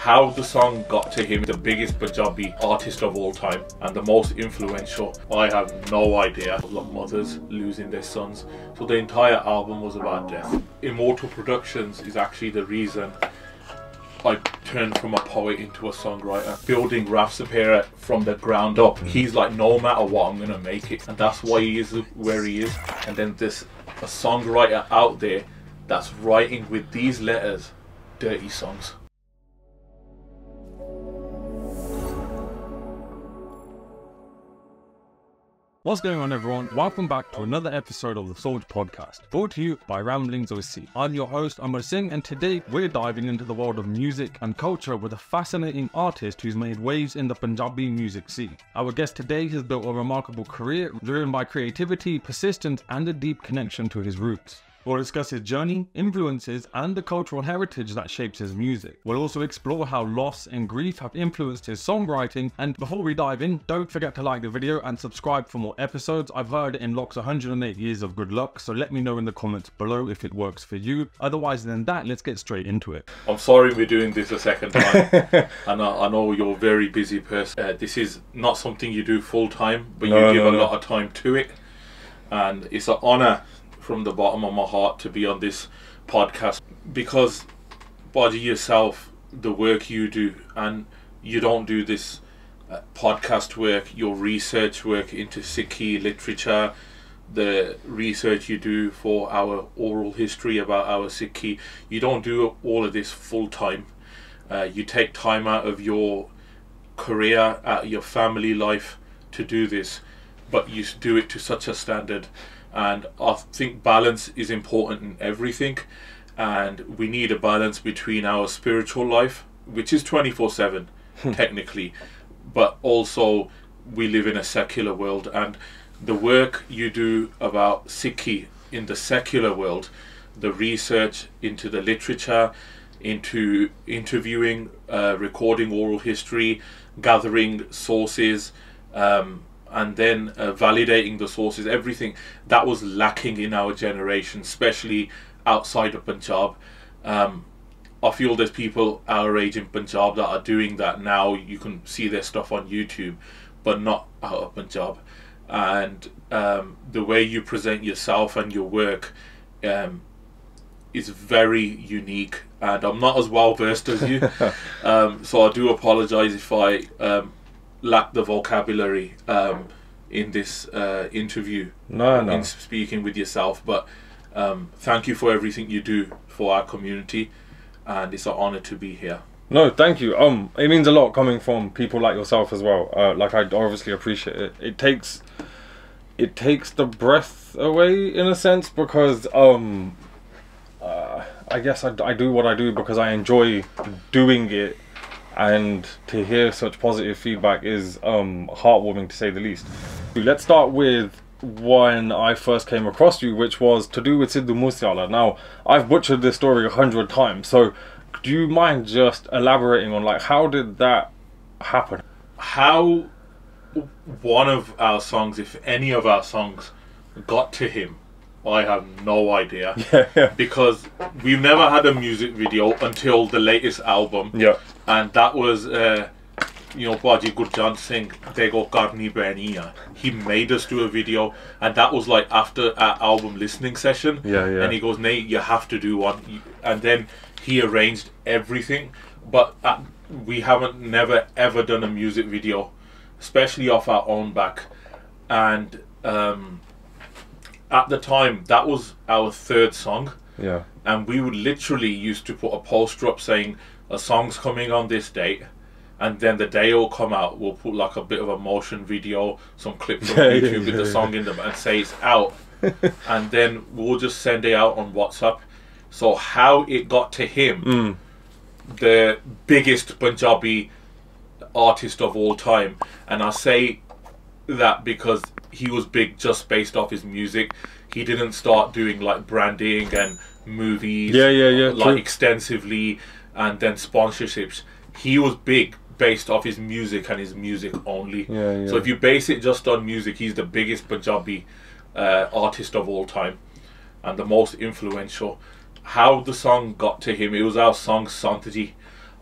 How the song got to him, the biggest Punjabi artist of all time and the most influential, I have no idea. Like mothers losing their sons. So the entire album was about death. Immortal Productions is actually the reason I turned from a poet into a songwriter. Building Raf Sapira from the ground up. He's like, no matter what, I'm gonna make it. And that's why he is where he is. And then there's a songwriter out there that's writing with these letters dirty songs. What's going on, everyone? Welcome back to another episode of the Soldier Podcast, brought to you by Ramblings of a Sikh. I'm your host, Amar Singh, and today we're diving into the world of music and culture with a fascinating artist who's made waves in the Punjabi music scene. Our guest today has built a remarkable career driven by creativity, persistence, and a deep connection to his roots. We'll discuss his journey, influences, and the cultural heritage that shapes his music. We'll also explore how loss and grief have influenced his songwriting. And before we dive in, don't forget to like the video and subscribe for more episodes. I've heard it unlocks 108 years of good luck, so let me know in the comments below if it works for you. Otherwise than that, let's get straight into it. I'm sorry we're doing this a second time. And I know you're a very busy person. This is not something you do full time, but you give a lot of time to it. And it's an honor from the bottom of my heart to be on this podcast, because Baji, yourself, the work you do, and you don't do this podcast work, your research work into Sikhi literature, the research you do for our oral history about our Sikhi, you don't do all of this full time. You take time out of your career, out of your family life to do this, but you do it to such a standard. And I think balance is important in everything, and we need a balance between our spiritual life, which is 24/7 technically, but also we live in a secular world, and the work you do about Sikhi in the secular world, the research into the literature, into interviewing, recording oral history, gathering sources, and then validating the sources, everything that was lacking in our generation, especially outside of Punjab. I feel there's people our age in Punjab that are doing that now. You can see their stuff on YouTube, but not out of Punjab. And the way you present yourself and your work is very unique, and I'm not as well versed as you. So I do apologize if I lack the vocabulary in this interview. In speaking with yourself, but thank you for everything you do for our community, and it's an honor to be here. No, thank you. It means a lot coming from people like yourself as well. Like, I obviously appreciate it. It takes the breath away in a sense, because I guess I do what I do because I enjoy doing it. And to hear such positive feedback is heartwarming, to say the least. Let's start with when I first came across you, which was to do with Sidhu Moosewala. Now, I've butchered this story 100 times, so do you mind just elaborating on, like, how did that happen? How one of our songs, if any of our songs, got to him, I have no idea. Because we've never had a music video until the latest album. And that was you know, Baji Gurjant Singh, Dego Karni Bainiya. He made us do a video, and that was like after our album listening session. And he goes, Nate, you have to do one. And then he arranged everything, but we haven't never ever done a music video, especially off our own back. And at the time, that was our third song. And we would literally used to put a poster up saying a song's coming on this date, and then the day it'll come out, we'll put like a bit of a motion video, some clips from YouTube with the song in them, and say it's out. And then we'll just send it out on WhatsApp. So how it got to him, the biggest Punjabi artist of all time, and I say that because he was big just based off his music. He didn't start doing like branding and movies like extensively, and then sponsorships. He was big based off his music and his music only. So if you base it just on music, he's the biggest Punjabi artist of all time and the most influential. How the song got to him, it was our song Santaji.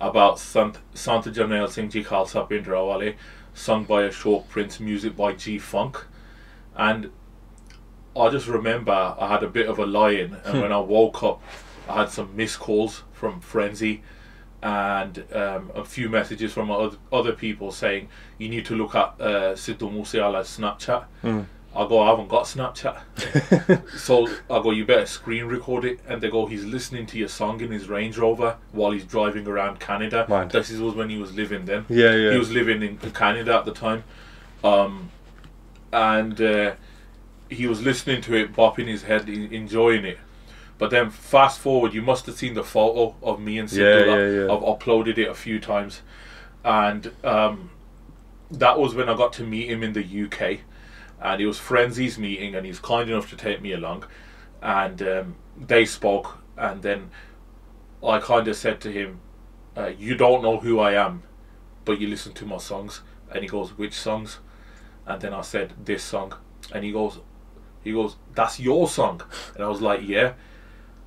about Santa Janelle Singh Ji Khalsa Pindrawale, sung by Ashok Prince, music by G Funk. And I just remember I had a bit of a lie-in, and when I woke up I had some missed calls from Frenzy and a few messages from other people saying you need to look at Sidhu Moosewala's Snapchat. I go, I haven't got Snapchat. So I go, you better screen record it. And they go, he's listening to your song in his Range Rover while he's driving around Canada. Mind. This was when he was living then. Yeah, yeah. He was living in Canada at the time. He was listening to it, bopping his head, enjoying it. But then fast forward, you must have seen the photo of me and Sidhu. Yeah. I've uploaded it a few times. And that was when I got to meet him in the UK. And it was Frenzy's meeting, and he was kind enough to take me along. And they spoke, and then I kind of said to him, you don't know who I am, but you listen to my songs. And he goes, which songs? And then I said, this song. And he goes, that's your song? And I was like, yeah.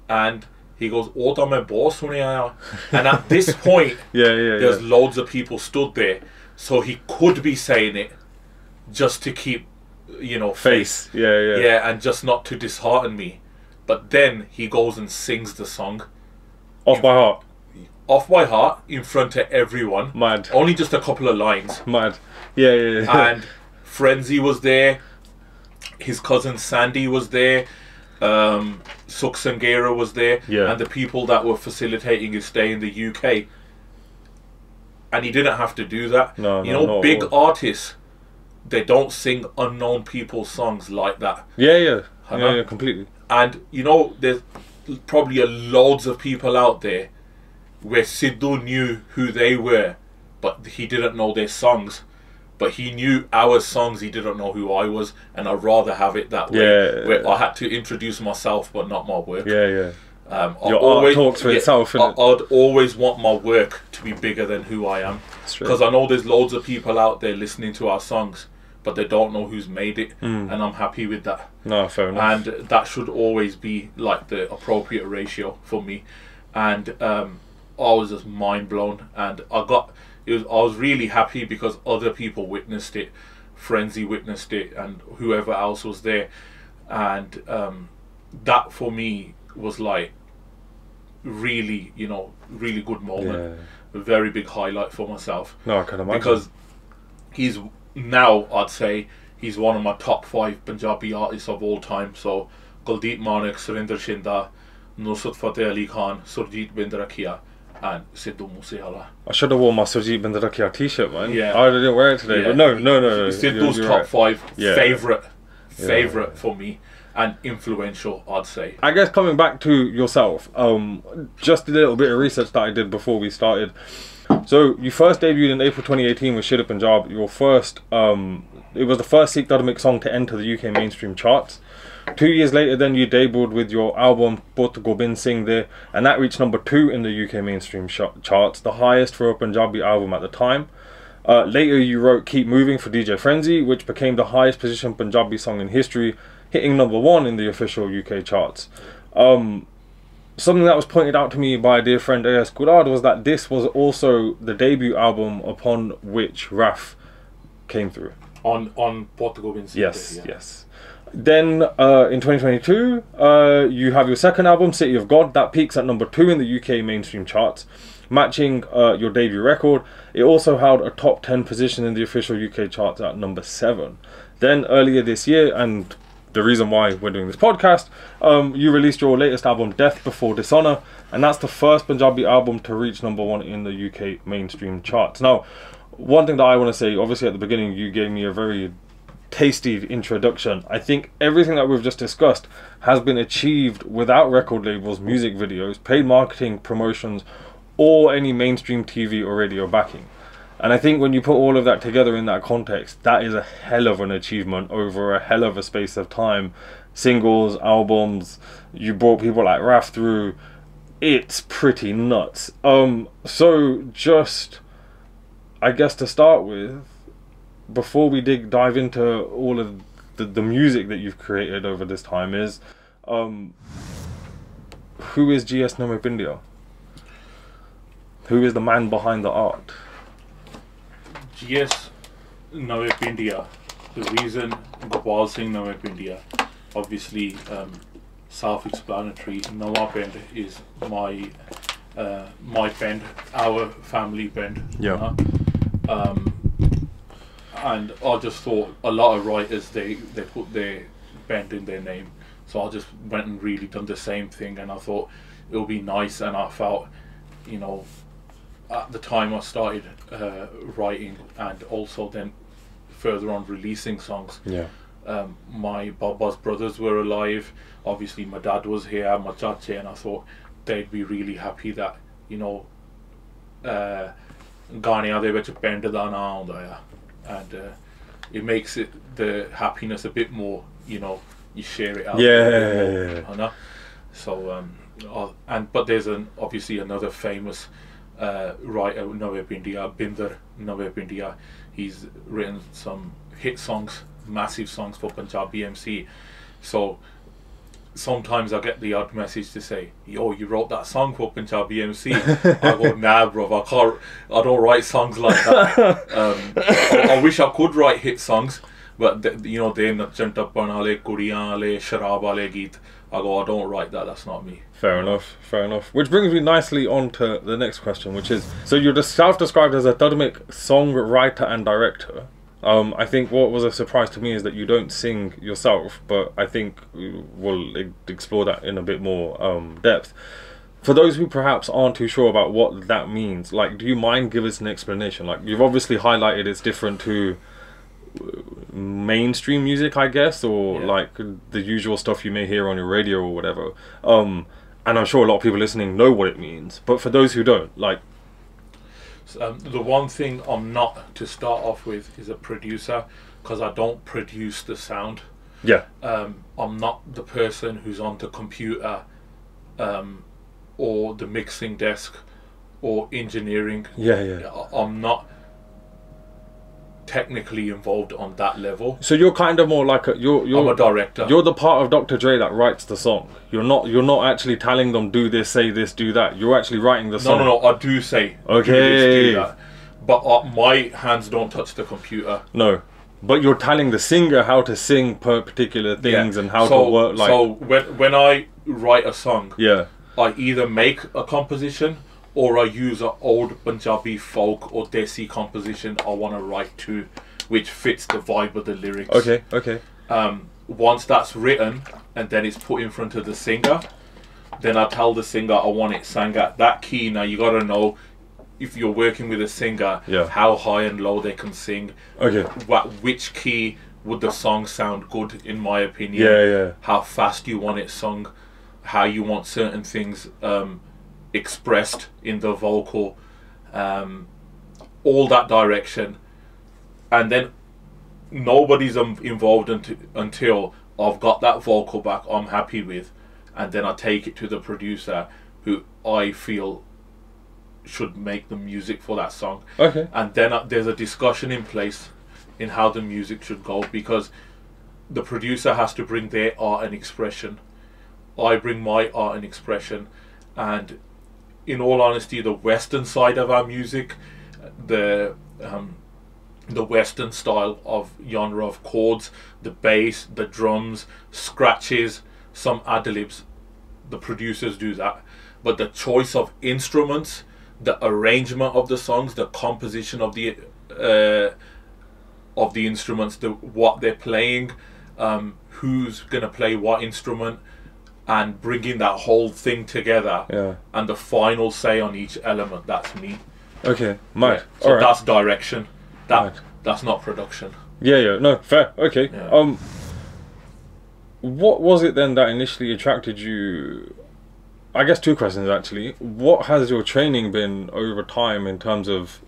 And he goes, Oda mein bahut sune aaya. And at this point, there's loads of people stood there, so he could be saying it just to keep, you know, face. Yeah, and just not to dishearten me. But then he goes and sings the song off by heart in front of everyone. Mad. Only just a couple of lines. Mad. Yeah. And Frenzy was there, his cousin Sandy was there, Suk Sangera was there, and the people that were facilitating his stay in the UK. And he didn't have to do that. No, big artists, they don't sing unknown people's songs like that. Yeah, completely. And you know, there's probably loads of people out there where Sidhu knew who they were, but he didn't know their songs. But he knew our songs, he didn't know who I was, and I'd rather have it that way. Where I had to introduce myself, but not my work. Your art talks for itself. I'd always want my work to be bigger than who I am. Because I know there's loads of people out there listening to our songs, but they don't know who's made it, and I'm happy with that. No, fair enough. And that should always be like the appropriate ratio for me. And I was just mind blown, and I was really happy because other people witnessed it. Frenzy witnessed it, and whoever else was there, and that for me was like really, really good moment. A very big highlight for myself. No, I can imagine. Because he's now, I'd say, he's one of my top 5 Punjabi artists of all time. So Kuldeep Manik, Surinder Shinda, Nusrat Fateh Ali Khan, Surjit Bindarakia, and Sidhu Moosewala. I should have worn my Surjit Bindarakia t-shirt, man. Yeah. I didn't wear it today, but no. Sidhu's top 5 favourite for me, and influential, I'd say. I guess coming back to yourself, just a little bit of research that I did before we started. So you first debuted in April 2018 with Shida Punjab. Your first, it was the first Sikh dharmic song to enter the UK mainstream charts. 2 years later, then you debuted with your album Put Gobind Singh there, and that reached number 2 in the UK mainstream charts, the highest for a Punjabi album at the time. Later, you wrote Keep Moving for DJ Frenzy, which became the highest positioned Punjabi song in history, hitting number 1 in the official UK charts. Something that was pointed out to me by a dear friend A.S. Gurad was that this was also the debut album upon which Raf came through. On Put Gobind Singh. Yes. Then in 2022, you have your second album, City of God, that peaks at number 2 in the UK mainstream charts, matching your debut record. It also held a top 10 position in the official UK charts at number 7. Then earlier this year, and the reason why we're doing this podcast, you released your latest album, Death Before Dishonor, and that's the first Punjabi album to reach number 1 in the UK mainstream charts. Now, one thing that I want to say, obviously at the beginning you gave me a very tasty introduction. I think everything that we've just discussed has been achieved without record labels, music videos, paid marketing, promotions, or any mainstream TV or radio backing. And I think when you put all of that together in that context, that is a hell of an achievement over a hell of a space of time. Singles, albums, you brought people like Raf through. It's pretty nuts. So just, I guess to start with, before we dive into all of the music that you've created over this time, is who is GS Nawepindiya? Who is the man behind the art? Yes, Nawepindiya. The reason Gopal Singh Nawepindiya, obviously self-explanatory. Nawapend is my bend, our family bend. Yeah. And I just thought a lot of writers they put their bend in their name, so I just went and really done the same thing, and I thought it would be nice, and I felt, you know, at the time I started writing and also then further on releasing songs. Yeah. My Baba's brothers were alive. Obviously, my dad was here, my chache, and I thought they'd be really happy that, you know, Ghaniya de vich bend da na aunda hai, and it makes it the happiness a bit more, you know, you share it out. Yeah. So but there's obviously another famous writer, Nawepindiya, Binder Nawepindiya. He's written some hit songs, massive songs for Punjabi MC. So sometimes I get the odd message to say, "Yo, you wrote that song for Punjabi MC." I go, "Nah, bro, I don't write songs like that." I wish I could write hit songs, but you know, they nachan tappan wale, kudiyan wale, sharab wale geet. I go, I don't write that. That's not me. Fair enough, fair enough. Which brings me nicely on to the next question, which is, so you're self-described as a Dharmic songwriter and director. I think what was a surprise to me is that you don't sing yourself, but I think we'll explore that in a bit more depth. For those who perhaps aren't too sure about what that means, like, do you mind give us an explanation? Like, you've obviously highlighted it's different to mainstream music, I guess, or like the usual stuff you may hear on your radio or whatever. And I'm sure a lot of people listening know what it means, but for those who don't, like, the one thing I'm not, to start off with, is a producer, because I don't produce the sound. Yeah. I'm not the person who's on the computer or the mixing desk or engineering. I'm not technically involved on that level. So you're kind of more like I'm a director. You're the part of Dr. Dre that writes the song. You're not actually telling them do this, say this, do that. You're actually writing the song. No, I do say okay, do this, do that. But my hands don't touch the computer. No, but you're telling the singer how to sing per particular things and how to work. Like, so when I write a song, I either make a composition or I use an old Punjabi folk or Desi composition I want to write to, which fits the vibe of the lyrics. Okay. Once that's written and then it's put in front of the singer, then I tell the singer I want it sang at that key. Now you got to know, if you're working with a singer, how high and low they can sing. Which key would the song sound good, in my opinion. How fast you want it sung, how you want certain things expressed in the vocal, all that direction. And then nobody's involved until I've got that vocal back I'm happy with, and then I take it to the producer who I feel should make the music for that song. And then there's a discussion in place in how the music should go, because the producer has to bring their art and expression, I bring my art and expression. And in all honesty, the western side of our music, the western style of genre of chords, the bass, the drums, scratches, some ad-libs, the producers do that. But the choice of instruments, the arrangement of the songs, the composition of the instruments, what they're playing, who's gonna play what instrument, and bringing that whole thing together, and the final say on each element, that's me. So that's direction. That's not production. No, fair. What was it then that initially attracted you? I guess two questions actually. What has your training been over time in terms of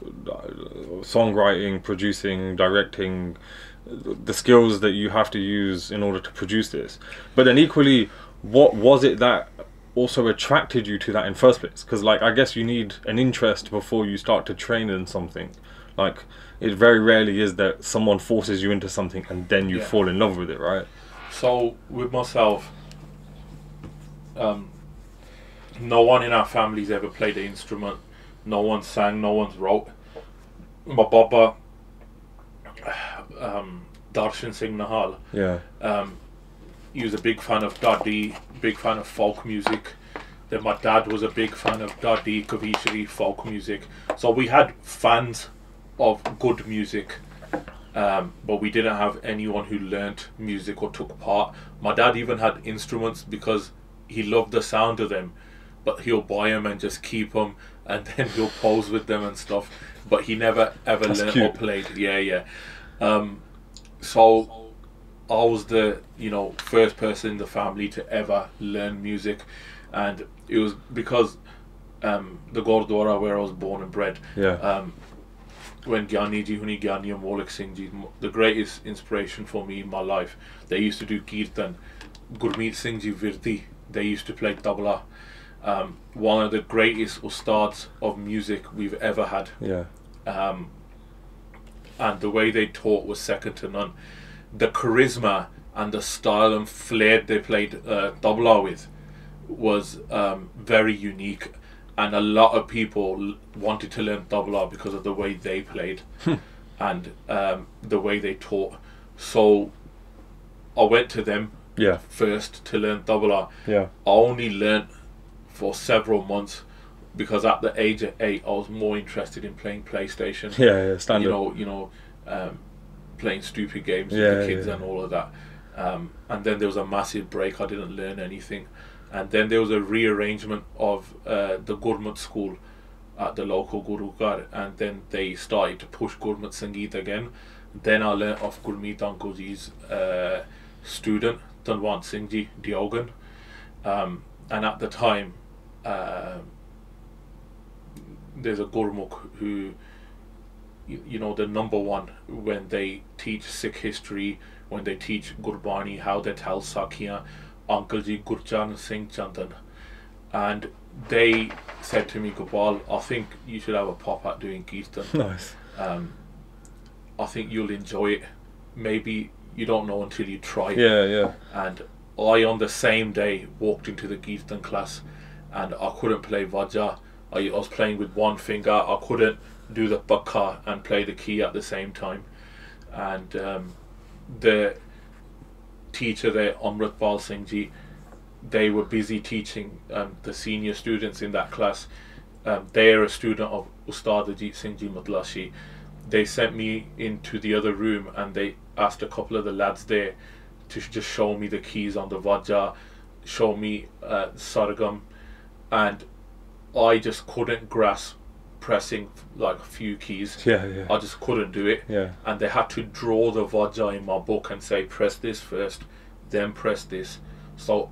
songwriting, producing, directing, the skills that you have to use in order to produce this? But then equally, what was it that also attracted you to that in first place? Because, like, I guess you need an interest before you start to train in something. Like, it very rarely is that someone forces you into something and then you fall in love with it, right? So with myself, no one in our family's ever played an instrument. no one sang, no one wrote. My Baba, Darshan Singh Nahal, he was a big fan of Dadi, big fan of folk music. Then my dad was a big fan of Dadi, Kavishri, folk music. So we had fans of good music, but we didn't have anyone who learnt music or took part. My dad even had instruments because he loved the sound of them, but he'll buy them and just keep them, and then he'll pose with them and stuff. But he never ever learnt or played. So I was the first person in the family to ever learn music, and it was because the Gurdwara where I was born and bred. When Gyani Ji Huni Gyani and Maulik Singh Ji, the greatest inspiration for me in my life, they used to do Kirtan. Gurmeet Singh Ji Virdi, they used to play tabla. One of the greatest ustads of music we've ever had. And the way they taught was second to none. The charisma and the style and flair they played tabla with was very unique, and a lot of people wanted to learn tabla because of the way they played and the way they taught. So I went to them first to learn tabla. I only learnt for several months because at the age of 8 I was more interested in playing PlayStation. Standard. Playing stupid games with the kids and all of that. And then there was a massive break. I didn't learn anything. And then there was a rearrangement of the Gurmat school at the local Gurugar, and then they started to push Gurmat Sangeet again. Then I learnt off Gurmeet Uncle Ji's student, Tanwant Singh Ji Diogan. And at the time, there's a Gurmukh who, the number one when they teach Sikh history, when they teach Gurbani, how they tell Sakhiyan, Uncle Ji Gurchan Singh Chandan. And they said to me, Gopal, I think you should have a pop at doing Kirtan. Nice. I think you'll enjoy it. Maybe you don't know until you try. And I, on the same day, walked into the Kirtan class and I couldn't play Vajja. I was playing with one finger. I couldn't do the Bakha and play the key at the same time. And the teacher there, Amritpal Singh Ji, they were busy teaching the senior students in that class. They are a student of Ustad Ajit Singh Ji Matlashi. They sent me into the other room and they asked a couple of the lads there to just show me the keys on the Vajja, show me Sargam, and I just couldn't grasp pressing like a few keys. I just couldn't do it. And they had to draw the Vajja in my book and say, press this first, then press this. So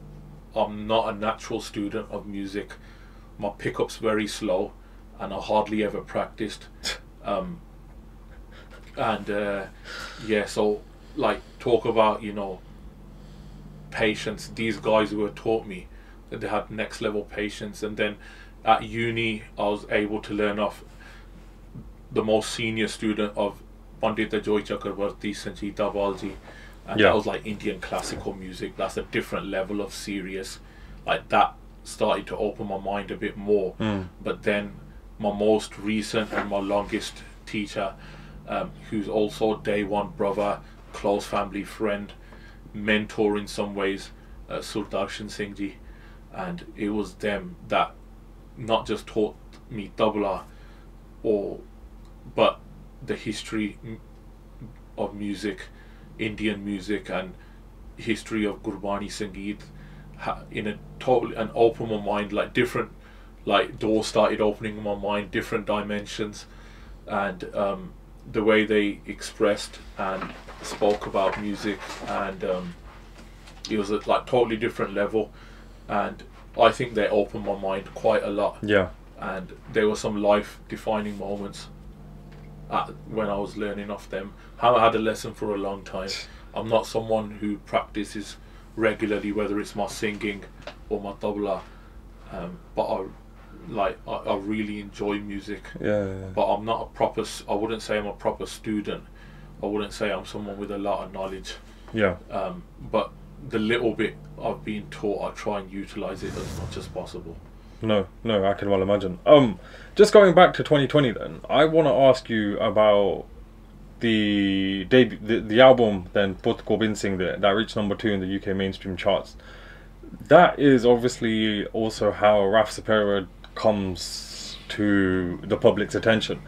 I'm not a natural student of music. My pickup's very slow and I hardly ever practiced. So like, talk about patience. These guys who had taught me, that they had next level patience. And then at uni I was able to learn off the most senior student of Pandita Joy Chakrabarti, Sanjita Balji, and that was like Indian classical music. That's a different level of serious. Like, that started to open my mind a bit more. But then my most recent and my longest teacher, who's also day one brother, close family friend, mentor in some ways, Surdarshan Singh Ji, and it was them that not just taught me tabla but the history of music, Indian music, and history of Gurbani Sangeet in a totally, and opened my mind, like different, like doors started opening in my mind, different dimensions, and the way they expressed and spoke about music, and it was at like totally different level, and I think they opened my mind quite a lot. And there were some life defining moments when I was learning off them. I haven't had a lesson for a long time. I'm not someone who practices regularly, whether it's my singing or my tabla, but I really enjoy music. But I'm not a proper, I wouldn't say I'm a proper student. I wouldn't say I'm someone with a lot of knowledge. But the little bit I've been taught, I try and utilize it as much as possible. No, I can well imagine. Just going back to 2020 then, I want to ask you about the debut, the album then, Put Gobind Singh, that reached #2 in the UK mainstream charts. That is obviously also how Raf Sapera comes to the public's attention.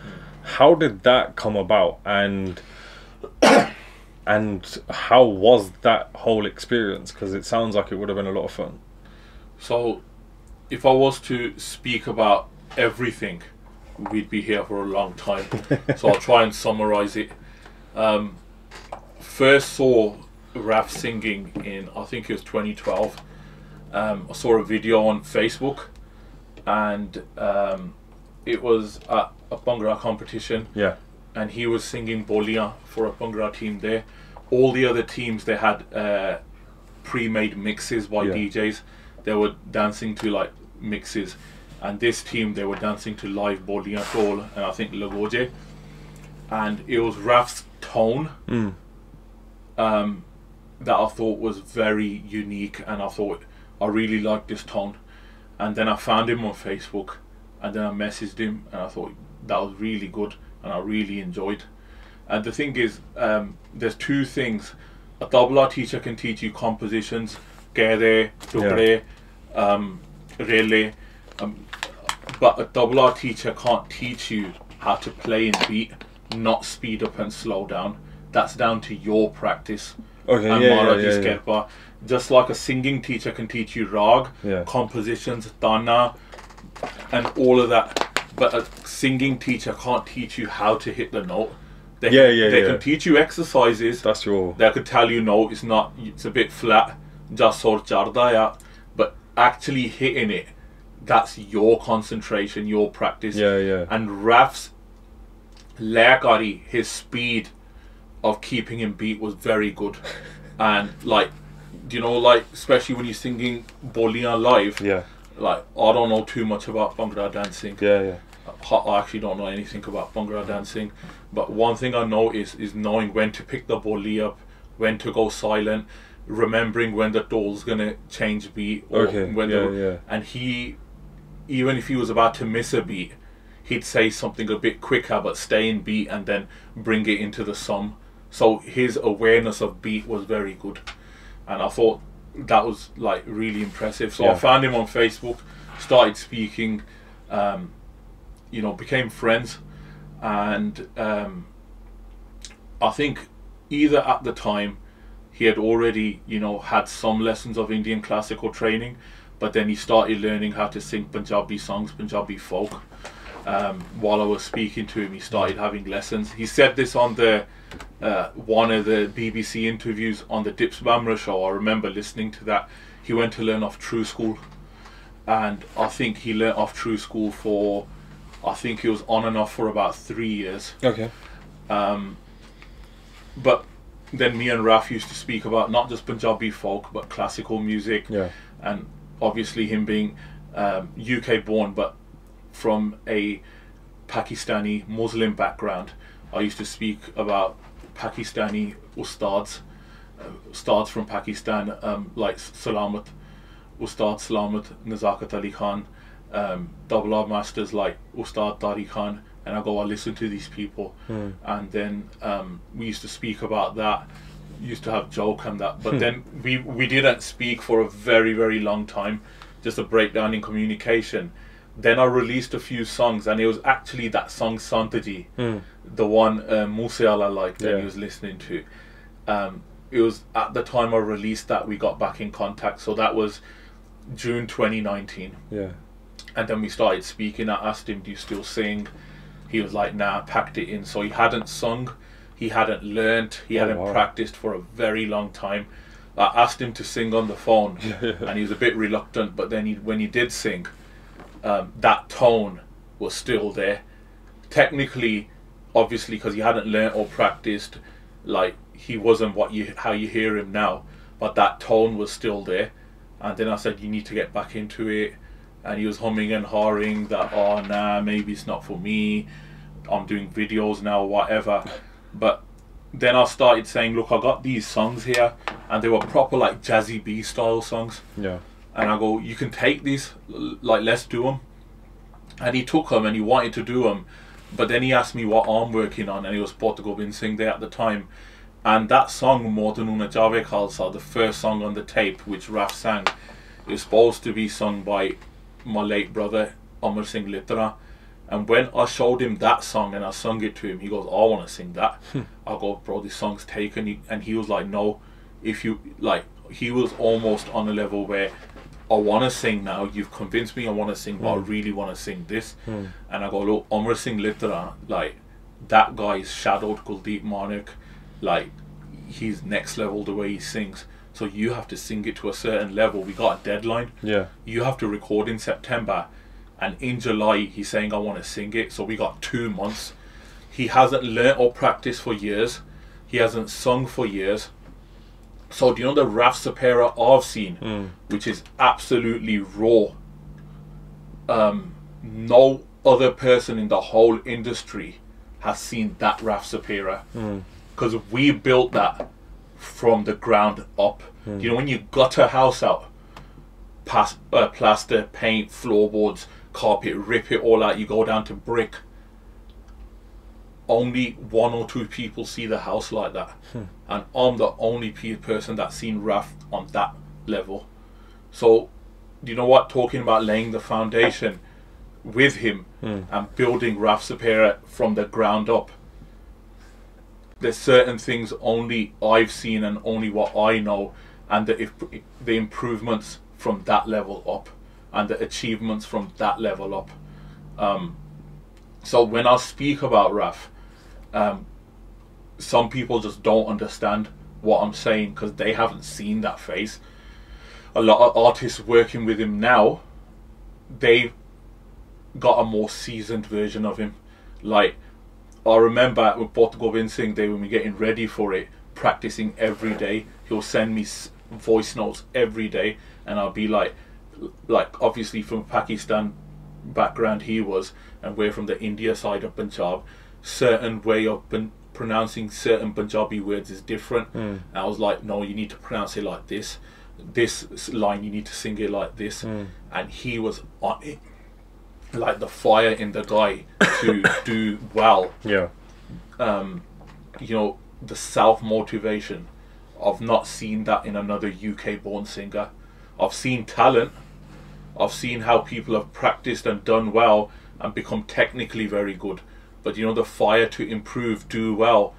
How did that come about, and how was that whole experience? Because it sounds like it would have been a lot of fun. So, if I was to speak about everything, we'd be here for a long time. So I'll try and summarize it. First saw Raf singing in, I think it was 2012. I saw a video on Facebook, and it was at a Bhangra competition. Yeah. And he was singing Boliyan for a Bhangra team there. All the other teams, they had pre-made mixes by DJs. They were dancing to like mixes, and this team, they were dancing to live Boliyan Tol and I think Lagoje. And it was Raf's tone that I thought was very unique, and I thought I really liked this tone. And then I found him on Facebook, and then I messaged him, and I thought that was really good, and I really enjoyed. And the thing is, there's two things. A tabla teacher can teach you compositions, gere, tukre, rele, but a tabla teacher can't teach you how to play in beat, not speed up and slow down. That's down to your practice. Okay, And just like a singing teacher can teach you rag, compositions, tana, and all of that, but a singing teacher can't teach you how to hit the note. They can teach you exercises. That's your. They could tell you, no, it's not. It's a bit flat. Just sort of but actually hitting it, that's your concentration, your practice. And Raf's lagari, his speed of keeping in beat was very good. And like, you know, like especially when you're singing Boliyan live. Like, I don't know too much about Bhangra dancing. I actually don't know anything about Bhangra dancing, but one thing I know is knowing when to pick the boli up, when to go silent, remembering when the doll's gonna change beat, or and he, even if he was about to miss a beat, he'd say something a bit quicker but stay in beat and then bring it into the sum. So his awareness of beat was very good, and I thought that was like really impressive. So I found him on Facebook, started speaking, you know, became friends, and I think either at the time he had already, you know, had some lessons of Indian classical training, but then he started learning how to sing Punjabi songs, Punjabi folk. While I was speaking to him, he started having lessons. He said this on the one of the BBC interviews on the Dips Bamra show. I remember listening to that. He went to learn off True School, and I think he learnt off True School for, I think he was on and off for about 3 years. Okay. But then me and Raf used to speak about not just Punjabi folk but classical music. And obviously him being UK born but from a Pakistani Muslim background, I used to speak about Pakistani ustads from Pakistan, like Salamat, Ustad Salamat, Nazakat Ali Khan, tabla masters like Ustad Tariq Khan, and I listen to these people, and then we used to speak about that, used to have joke and that, but then we didn't speak for a very, very long time, just a breakdown in communication. Then I released a few songs, and it was actually that song Santaji, the one Musiala liked that he was listening to. It was at the time I released that we got back in contact, so that was June 2019. And then we started speaking. I asked him, do you still sing? He was like, nah, I packed it in. So he hadn't sung, he hadn't learnt, he hadn't practiced for a very long time. I asked him to sing on the phone, and he was a bit reluctant, but then when he did sing, that tone was still there. Technically, obviously, because he hadn't learnt or practiced, like, he wasn't how you hear him now, but that tone was still there. And then I said, you need to get back into it. And he was humming and hawing that, oh nah, maybe it's not for me, I'm doing videos now, whatever. But then I started saying, look, I got these songs here, and they were proper like Jazzy B style songs. And I go, you can take these, like, let's do them. And he took them and he wanted to do them, but then he asked me what I'm working on, and he was supposed to go and sing there at the time. And that song, Modern Una Jave Khalsa, the first song on the tape which Raf sang, is supposed to be sung by my late brother Amar Singh Litra. And when I showed him that song and I sung it to him, he goes, I want to sing that. I go, bro, this song's taken. And he was like, no, if you, like, he was almost on a level where I want to sing now, you've convinced me I want to sing, but I really want to sing this. And I go, look, Amar Singh Litra, like, that guy's shadowed Kuldeep Manik, like, he's next level the way he sings. So you have to sing it to a certain level. We got a deadline. Yeah. You have to record in September. And in July, he's saying, I want to sing it. So we got 2 months. He hasn't learnt or practiced for years. He hasn't sung for years. So do you know the Raf Sapera I've seen, which is absolutely raw? No other person in the whole industry has seen that Raf Sapera. Because we built that from the ground up. You know, when you gut a house out, plaster, paint, floorboards, carpet, rip it all out, you go down to brick. Only 1 or 2 people see the house like that. And I'm the only person that's seen Raf on that level. So, you know what, talking about laying the foundation with him and building Raf Sapera from the ground up, there's certain things only I've seen and only what I know, and the improvements from that level up and the achievements from that level up. So when I speak about Raf, some people just don't understand what I'm saying because they haven't seen that face. A lot of artists working with him now, they've got a more seasoned version of him. Like, I remember with Bot Gobind Singh Day, when we're getting ready for it, practicing every day. He'll send me voice notes every day, and I'll be like obviously from Pakistan background he was, and we're from the India side of Punjab. Certain way of pronouncing certain Punjabi words is different. And I was like, no, you need to pronounce it like this. This line, you need to sing it like this. And he was on it, like the fire in the guy to do well. Yeah. You know, the self-motivation. I've not seen that in another UK-born singer. I've seen talent. I've seen how people have practiced and done well and become technically very good. But you know, the fire to improve, do well,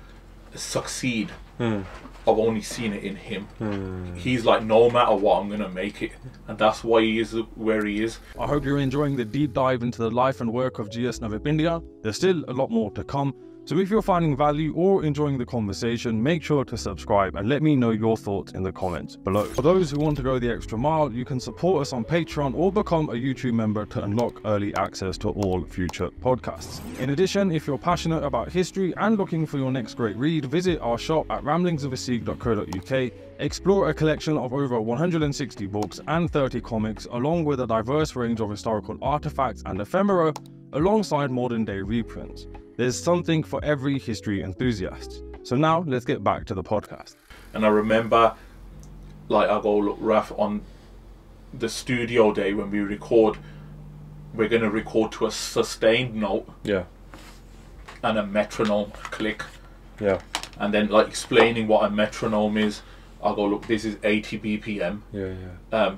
succeed, I've only seen it in him. He's like, no matter what, I'm going to make it. And that's why he is where he is. I hope you're enjoying the deep dive into the life and work of GS Nawepindiya. There's still a lot more to come. So if you're finding value or enjoying the conversation, make sure to subscribe and let me know your thoughts in the comments below. For those who want to go the extra mile, you can support us on Patreon or become a YouTube member to unlock early access to all future podcasts. In addition, if you're passionate about history and looking for your next great read, visit our shop at ramblingsofthesikh.co.uk. Explore a collection of over 160 books and 30 comics, along with a diverse range of historical artifacts and ephemera, alongside modern day reprints. There's something for every history enthusiast. So now let's get back to the podcast. And I remember, like, I go, look, Raf, on the studio day when we record, we're going to record to a sustained note. Yeah. And a metronome click. Yeah. And then, like, explaining what a metronome is. I go, look, this is 80 BPM. Yeah.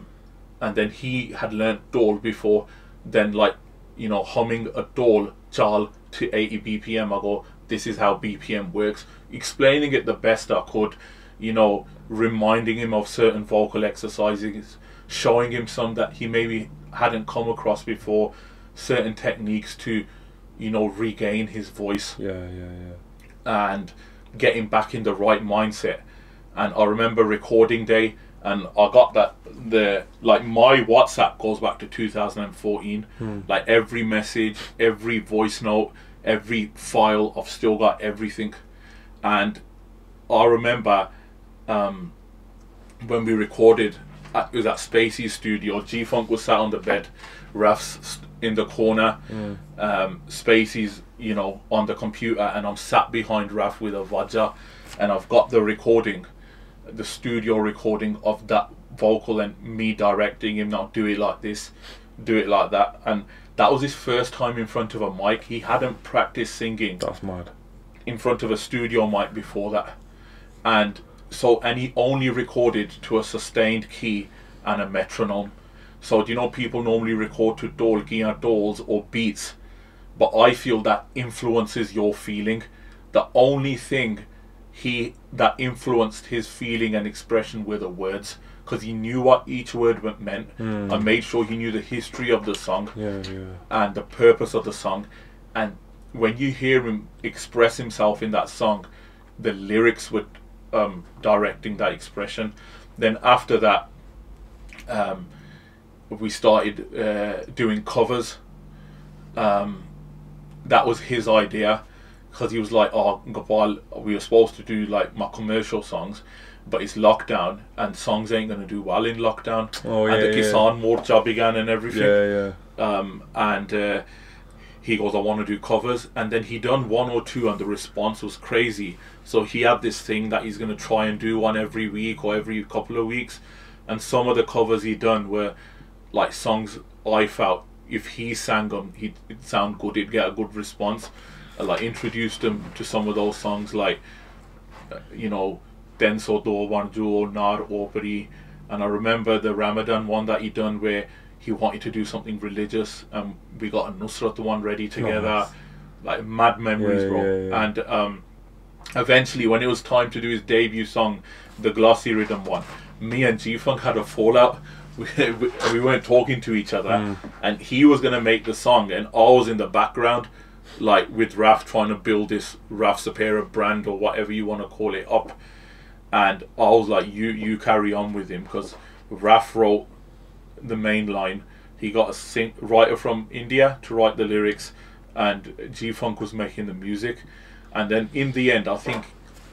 And then he had learnt Dol before. Then, like, you know, humming a Dol, Chal, to 80 BPM, I go, this is how BPM works. Explaining it the best I could, you know, reminding him of certain vocal exercises, showing him some that he maybe hadn't come across before, certain techniques to, you know, regain his voice. Yeah. And getting back in the right mindset. And I remember recording day, and I got that, like, my WhatsApp goes back to 2014. Like, every message, every voice note, every file, I've still got everything. And I remember when we recorded, it was at Spacey's studio. G-Funk was sat on the bed, Raf's in the corner, Spacey's, you know, on the computer, and I'm sat behind Raf with a Vajja, and I've got the recording. the studio recording of that vocal and me directing him, now do it like this, do it like that. And that was his first time in front of a mic. He hadn't practiced singing. That's mad. In front of a studio mic before that. And he only recorded to a sustained key and a metronome. So do you know people normally record to dolgi dolls or beats, but I feel that influences your feeling. The only thing that influenced his feeling and expression were the words, because he knew what each word meant. I made sure he knew the history of the song and the purpose of the song. And when you hear him express himself in that song, the lyrics were directing that expression. Then after that, we started doing covers. That was his idea, because he was like, oh, Gopal, we were supposed to do like my commercial songs, but it's lockdown and songs ain't going to do well in lockdown. And the Kisan Morcha began and everything. And he goes, I want to do covers. And then he done 1 or 2 and the response was crazy. So he had this thing that he's going to try and do one every week or every couple of weeks. And some of the covers he done were like songs I felt if he sang them, it'd sound good, he'd get a good response. I like introduced him to some of those songs, like, you know, Denso Do Wanju Nar Operi. And I remember the Ramadan one that he done where he wanted to do something religious, and we got a Nusrat one ready together. Like mad memories, bro. And eventually when it was time to do his debut song, the Glossy Rhythm one, me and G-Funk had a fallout. We weren't talking to each other, and he was going to make the song and I was in the background like with Raf trying to build this Raf Sapera brand or whatever you want to call it up. And I was like, you carry on with him, because Raf wrote the main line. He got a writer from India to write the lyrics, and G-Funk was making the music. And then in the end, I think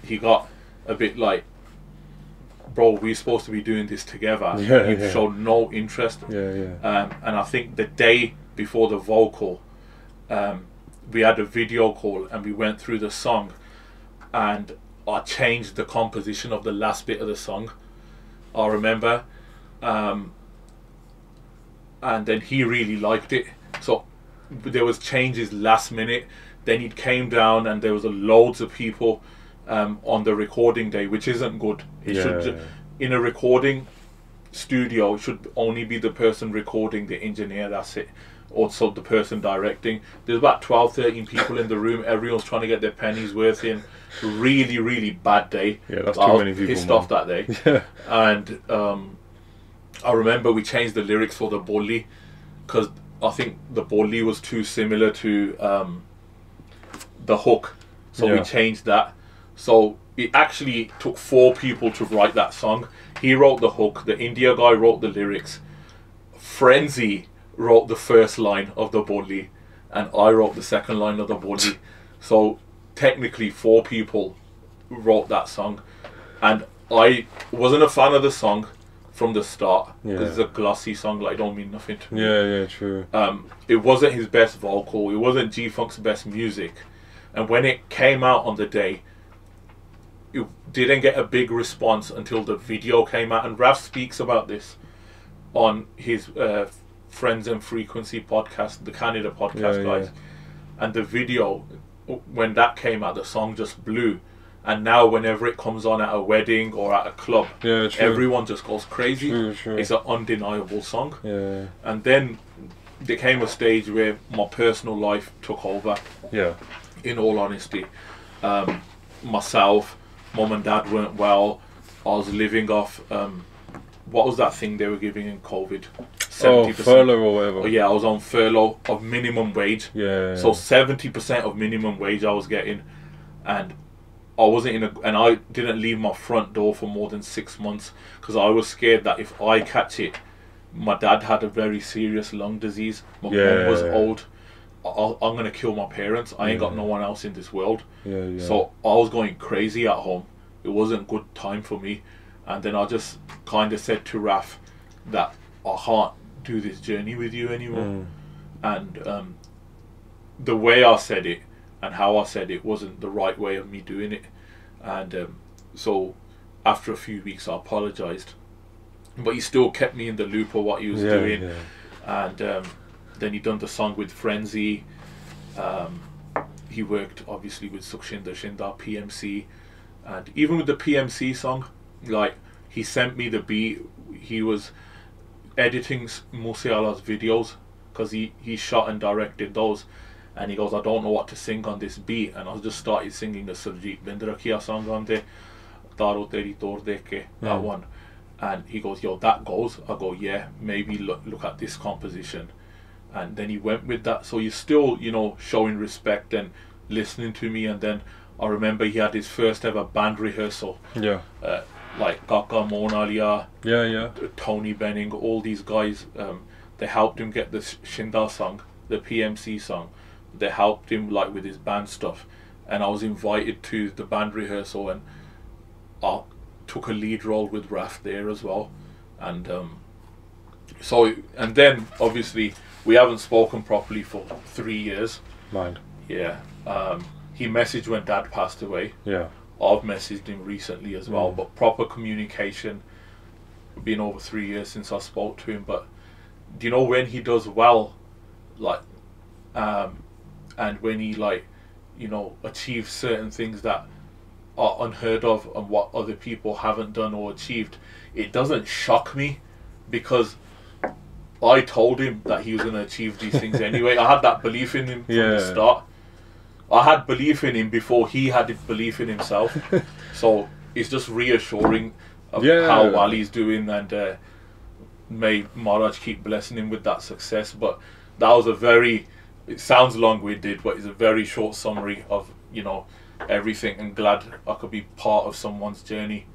he got a bit like, bro, we're supposed to be doing this together. You showed no interest. And I think the day before the vocal, we had a video call and we went through the song, and I changed the composition of the last bit of the song, I remember. And then he really liked it. So there was changes last minute. Then he came down and there was loads of people on the recording day, which isn't good. In a recording studio, it should only be the person recording, the engineer, that's it. Also the person directing. There's about 12-13 people in the room. Everyone's trying to get their pennies worth in. Really, really bad day. That's too many people. Pissed off that day. And I remember we changed the lyrics for the Bolli, because I think the Bolli was too similar to the hook. So we changed that. So it actually took 4 people to write that song. He wrote the hook, the India guy wrote the lyrics, Frenzy wrote the first line of the Bolli, and I wrote the second line of the Bolli. So technically 4 people wrote that song. And I wasn't a fan of the song from the start, because it's a glossy song, like, it don't mean nothing to me. True. It wasn't his best vocal, it wasn't G-Funk's best music. And when it came out on the day, it didn't get a big response until the video came out. And Raf speaks about this on his Friends and Frequency podcast, the Canada podcast guys. And the video, when that came out, the song just blew. And now whenever it comes on at a wedding or at a club, everyone just goes crazy. It's an undeniable song. And then there came a stage where my personal life took over. In all honesty, myself, mum and dad weren't well. I was living off what was that thing they were giving in COVID? 70%. Furlough or whatever. I was on furlough of minimum wage. So 70% of minimum wage I was getting, and I wasn't and I didn't leave my front door for more than 6 months, because I was scared that if I catch it, my dad had a very serious lung disease. My mum was old. I'm gonna kill my parents. I ain't got no one else in this world. So I was going crazy at home. It wasn't a good time for me. And then I just kind of said to Raf that I can't do this journey with you anymore. And the way I said it and how I said it wasn't the right way of me doing it. And so after a few weeks I apologised, but he still kept me in the loop of what he was doing. And then he done the song with Frenzy. He worked obviously with Sukshinda Shinda, PMC, and even with the PMC song, like, he sent me the beat. He was editing Musiala's videos, because he shot and directed those, and he goes, I don't know what to sing on this beat, and I just started singing the Sarjeet Bindrakia song on there, Taro Teri Tor Dekhe, that one. And he goes, yo, that goes. I go, yeah, maybe look at this composition. And then he went with that. So he's still, you know, showing respect and listening to me. And then I remember he had his first ever band rehearsal. Like Kaka Monalia, Tony Benning, all these guys, they helped him get the Shinda song, the PMC song. They helped him like with his band stuff. And I was invited to the band rehearsal, and I took a lead role with Raf there as well. And and then obviously we haven't spoken properly for 3 years. Mind. Yeah. He messaged when Dad passed away. Yeah. I've messaged him recently as well, but proper communication, been over 3 years since I spoke to him. But do you know, when he does well, like, and when he, like, you know, achieves certain things that are unheard of and what other people haven't done or achieved, it doesn't shock me, because I told him that he was going to achieve these things anyway. I had that belief in him from the start. I had belief in him before he had belief in himself. So it's just reassuring of how well he's doing, and may Maharaj keep blessing him with that success. But that was a very, it sounds long-winded, but it's a very short summary of, you know, everything, and glad I could be part of someone's journey.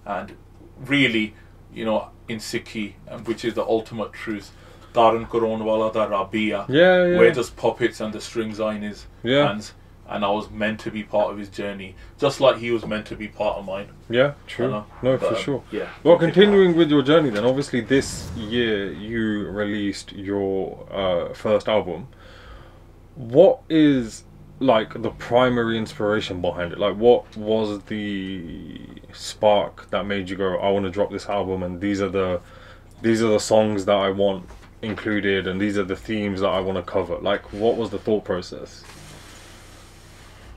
And really, you know, in Sikhi, which is the ultimate truth, Dharan Karon Wala da Rabbiya, we're just puppets and the strings are in his hands. And I was meant to be part of his journey, just like he was meant to be part of mine. Yeah, true. No, for sure. Well, continuing with your journey then, obviously this year you released your first album. What is, like, the primary inspiration behind it? Like, what was the spark that made you go, I want to drop this album, and these are the songs that I want included, and these are the themes that I want to cover? Like, what was the thought process?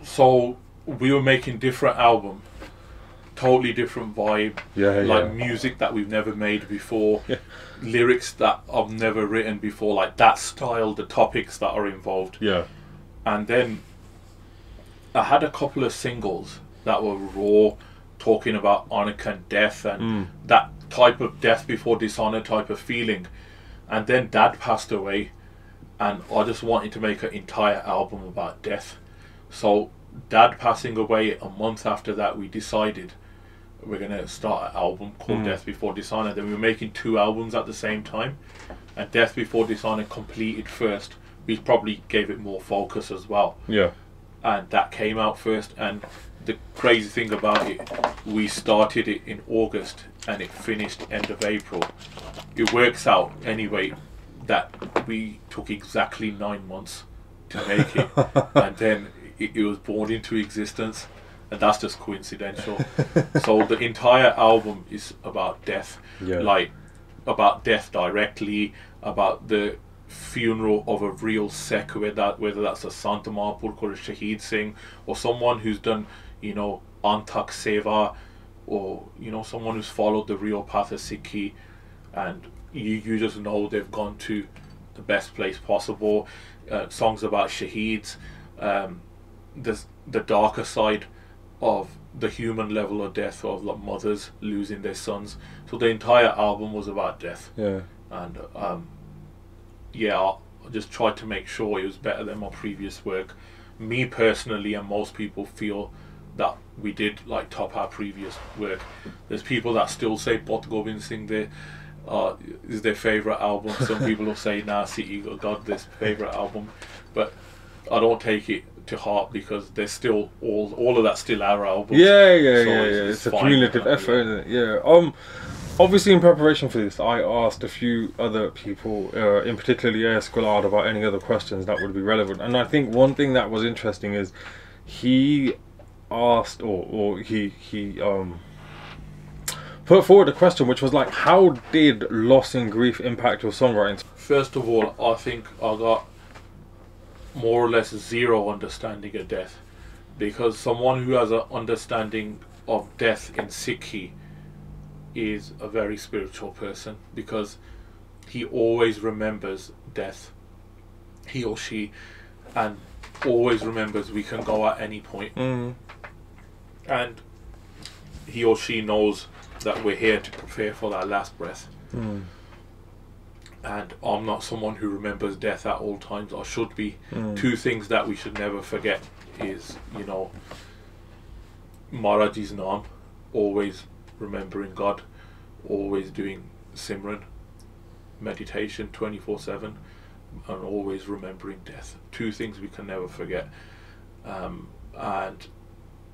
So we were making different album, totally different vibe, music that we've never made before, lyrics that I've never written before, like that style, the topics that are involved. And then I had a couple of singles that were raw, talking about honor and death, and that type of death before dishonor type of feeling. And then Dad passed away, and I just wanted to make an entire album about death. So Dad passing away a month after that, we decided we're going to start an album called Death Before Dishonor. Then we were making 2 albums at the same time, and Death Before Dishonor completed first. We probably gave it more focus as well. And that came out first. And the crazy thing about it, we started it in August and it finished end of April. It works out anyway that we took exactly 9 months to make it, and then it was born into existence, and that's just coincidental. So the entire album is about death, like about death directly, about the funeral of a real Sikh, whether that's a Sant Mahapurush or a Shaheed Singh, or someone who's done, you know, Antak Seva, or, you know, someone who's followed the real path of Sikhi, and you just know they've gone to the best place possible. Songs about Shaheeds, the darker side of the human level of death, of like mothers losing their sons. So the entire album was about death. And I just tried to make sure it was better than my previous work. Me personally, and most people feel that we did like top our previous work. There's people that still say Pot Gobind Singh is their favourite album. Some people will say, nah, City God, this favourite album. But I don't take it to heart, because there's still all of that's still our album. It's a cumulative effort, isn't it? Obviously, in preparation for this, I asked a few other people, in particularly Esquilard, about any other questions that would be relevant. And I think one thing that was interesting is he asked, or he put forward a question, which was like, how did loss and grief impact your songwriting? First of all, I think I got more or less zero understanding of death, because someone who has an understanding of death in Sikhi is a very spiritual person, because he always remembers death, he or she, and always remembers we can go at any point. And he or she knows that we're here to prepare for that last breath. And I'm not someone who remembers death at all times. I should be. Two things that we should never forget is, you know, Maharaji's Naam, always remembering God, always doing Simran, meditation 24/7, and always remembering death. Two things we can never forget. And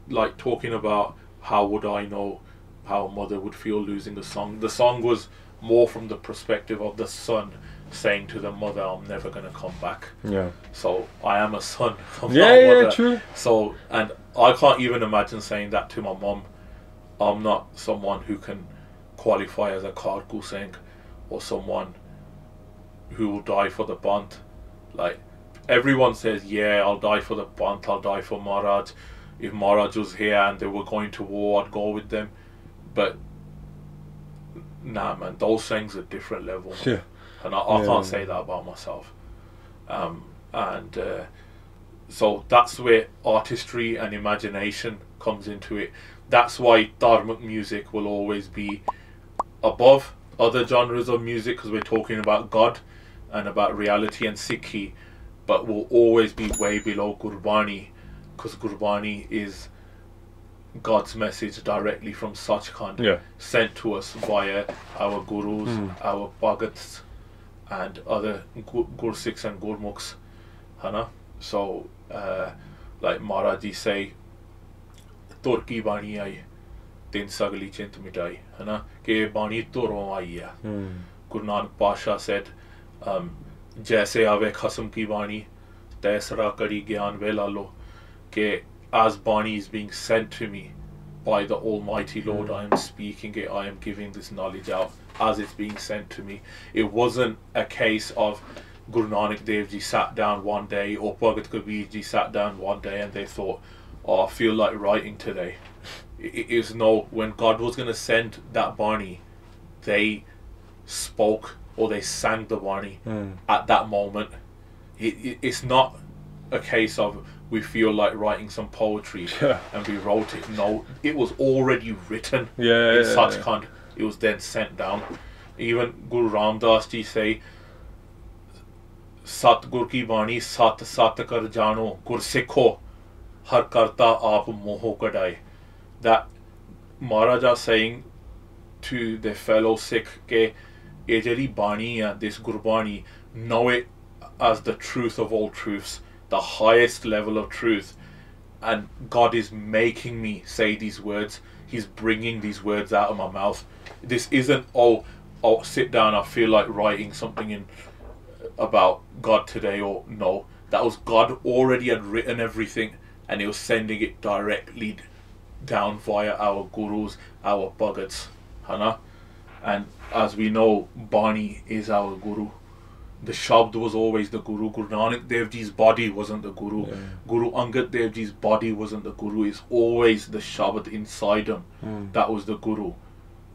like talking about how would I know how a mother would feel losing a song. The song was more from the perspective of the son saying to the mother, I'm never going to come back. Yeah. So I am a son. I'm Yeah, not a mother. yeah, true. So, and I can't even imagine saying that to my mom. I'm not someone who can qualify as a Karku Singh or someone who will die for the Bant. Like, everyone says, yeah, I'll die for the Bant, I'll die for Maharaj. If Maharaj was here and they were going to war, I'd go with them. But nah, man, those things are different level. Yeah. And I can't say that about myself. So that's where artistry and imagination comes into it. That's why Dharmic music will always be above other genres of music, because we're talking about God and about reality and Sikhi, but will always be way below Gurbani, because Gurbani is God's message directly from Sachkhand, sent to us via our gurus, our bhagats, and other Gursikhs and Gurmukhs. So, like Maharaji say, Turki Bani ai, Tin Sagli Chint Mitai, Ke Bani Turo ai hai. Guru Nanak Pasha said, Jaise Ave Khasam Ki Bani, Taisra Kadi Gyan Velalo, Ke as Bani is being sent to me by the Almighty Lord, I am speaking it, I am giving this knowledge out as it's being sent to me. It wasn't a case of Guru Nanak Dev Ji sat down one day, or Bhagat Kabir Ji sat down one day and they thought, oh, I feel like writing today. It is no, when God was going to send that Bani, they spoke or they sang the Bani at that moment. It's not a case of we feel like writing some poetry and we wrote it. No, it was already written in Sachkhand. It was then sent down. Even Guru Ramdas Ji say, Sat Gur ki Bani Sat Sat Kar Jano Gur Sikho Har Karta Aap Moho Kadai. That Maharaja saying to the fellow Sikh ke ye jehdi Bani and this Gurbani, know it as the truth of all truths, the highest level of truth, and God is making me say these words. He's bringing these words out of my mouth. This isn't, oh, I'll sit down, I feel like writing something in about God today, or no, that was God already had written everything and he was sending it directly down via our gurus, our bhagats, and as we know, Bani is our guru. The Shabd was always the Guru. Guru Nanak Dev Ji's body wasn't the Guru. Guru Angad Dev Ji's body wasn't the Guru. It's always the Shabd inside him that was the Guru.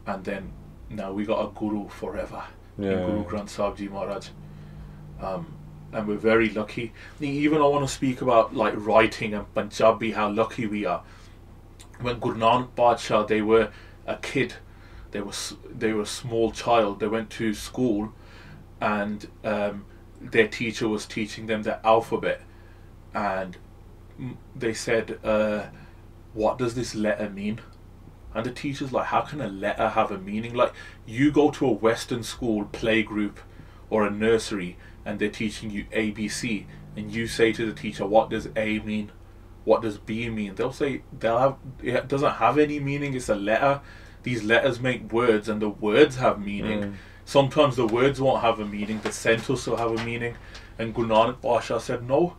And then now we got a Guru forever in Guru Granth Sahib Ji Maharaj. And we're very lucky. Even I want to speak about like writing and Punjabi, how lucky we are. When Guru Nanak Badshah, they were a kid, they were a small child, they went to school, and their teacher was teaching them the alphabet, and they said, what does this letter mean? And the teacher's like, how can a letter have a meaning? Like, you go to a Western school playgroup or a nursery and they're teaching you ABC, and you say to the teacher, what does A mean? What does B mean? They'll say, it doesn't have any meaning, it's a letter. These letters make words and the words have meaning. Sometimes the words won't have a meaning, the sentence will have a meaning. And Guru Nanak Pasha said, no,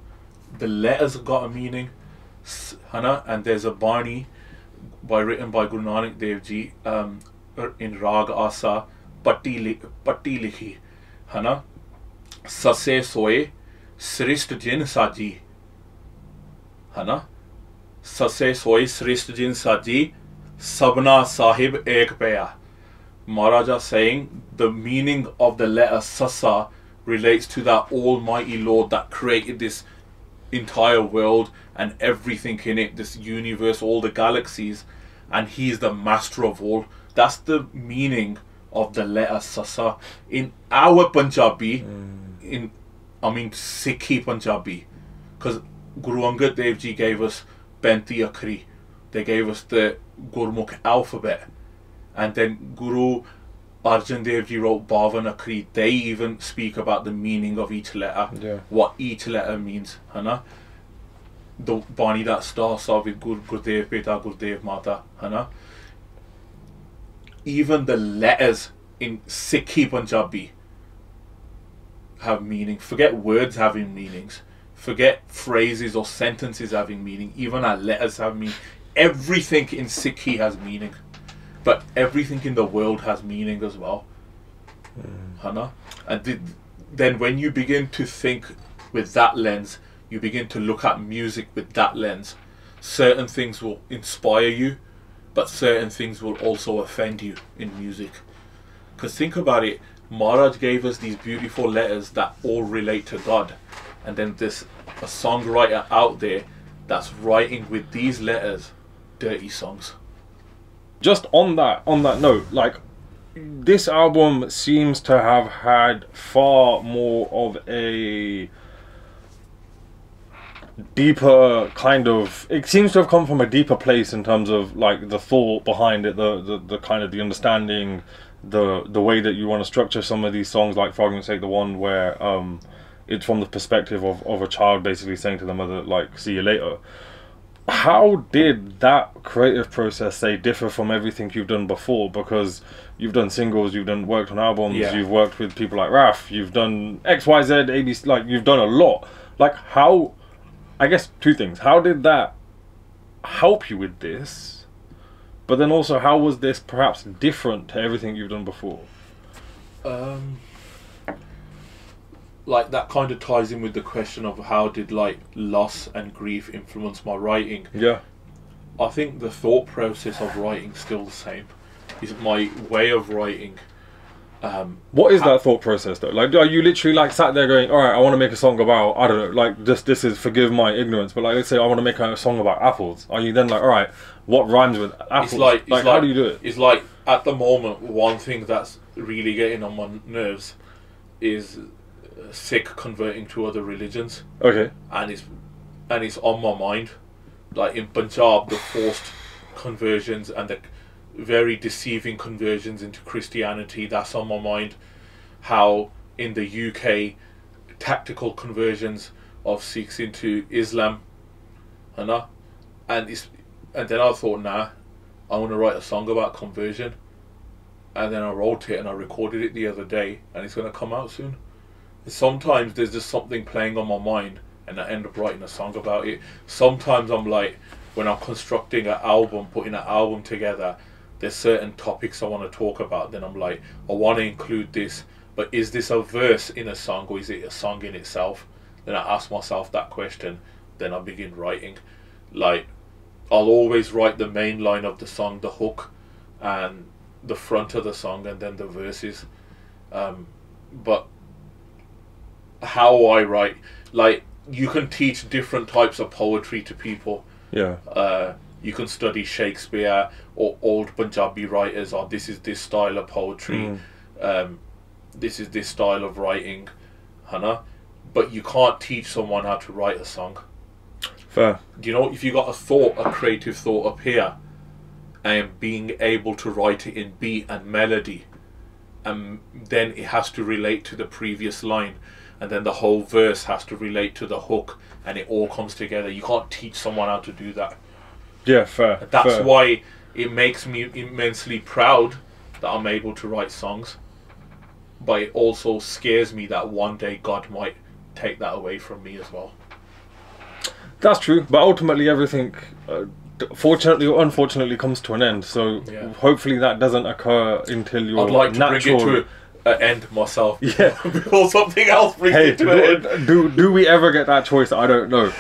the letters have got a meaning. And there's a Bani written by Guru Nanak Dev Ji, in Rag Asa Patti likhi, है ना? Sase soye srisht jin saji, है ना? Sase soye srisht jin saji, sabna sahib ek paya. Maharaja saying the meaning of the letter Sasa relates to that Almighty Lord that created this entire world and everything in it, this universe, all the galaxies, and He is the master of all. That's the meaning of the letter Sasa. In our Punjabi, Sikhi Punjabi, because Guru Angad Dev Ji gave us 35 Akhri. They gave us the Gurmukh alphabet. And then Guru Arjan Dev Ji wrote 52 Akhri. They even speak about the meaning of each letter, what each letter means. है ना? The Bani that starts off with Gurdev Pita, Gurdev Mata. है ना? Even the letters in Sikhi Punjabi have meaning. Forget words having meanings. Forget phrases or sentences having meaning. Even our letters have meaning. Everything in Sikhi has meaning. But everything in the world has meaning as well. Hana? And then when you begin to think with that lens, you begin to look at music with that lens, certain things will inspire you, but certain things will also offend you in music. Because think about it, Maharaj gave us these beautiful letters that all relate to God. And then there's a songwriter out there that's writing with these letters dirty songs. Just on that note, like, this album seems to have had far more of a deeper kind of, it seems to have come from a deeper place in terms of like the thought behind it, the kind of the understanding, the way that you want to structure some of these songs. Like, for argument's sake, the one where it's from the perspective of a child basically saying to the mother, like, see you later. How did that creative process, say, differ from everything you've done before? Because you've done singles, you've worked on albums, you've worked with people like Raf, you've done XYZ, ABC, like, you've done a lot. Like, how, I guess two things. How did that help you with this? But then also, how was this perhaps different to everything you've done before? Like, that kind of ties in with the question of how did, like, loss and grief influence my writing. Yeah. I think the thought process of writing is still the same. Is my way of writing. What is that thought process though? Like, are you literally like sat there going, all right, I want to make a song about, I don't know, like, this is, forgive my ignorance, but like, let's say I want to make a song about apples. Are you then like, all right, what rhymes with apples? It's like how do you do it? It's like, at the moment, one thing that's really getting on my nerves is Sikh converting to other religions. Okay. And it's on my mind. Like, in Punjab, the forced conversions and the very deceiving conversions into Christianity, that's on my mind. How in the UK, tactical conversions of Sikhs into Islam, and then I thought, nah, I want to write a song about conversion. And then I wrote it and I recorded it the other day, and it's going to come out soon. Sometimes there's just something playing on my mind and I end up writing a song about it. Sometimes I'm like, when I'm constructing an album, putting an album together, there's certain topics I want to talk about. Then I'm like, I want to include this, but is this a verse in a song or is it a song in itself? Then I ask myself that question, then I begin writing. Like, I'll always write the main line of the song, the hook, and the front of the song, and then the verses. But how I write, like, you can teach different types of poetry to people. Yeah. You can study Shakespeare or old Punjabi writers, or this is this style of poetry, this is this style of writing, Hannah. But you can't teach someone how to write a song. Fair. You know, if you got a thought, a creative thought up here, and being able to write it in beat and melody, and then it has to relate to the previous line, and then the whole verse has to relate to the hook, and it all comes together. You can't teach someone how to do that. Yeah, fair. That's why it makes me immensely proud that I'm able to write songs, but it also scares me that one day God might take that away from me as well. That's true, but ultimately everything fortunately or unfortunately comes to an end. So hopefully that doesn't occur until your I'd like to natural... bring it to an end myself. Yeah. Before something else brings it to an end. Do we ever get that choice? I don't know.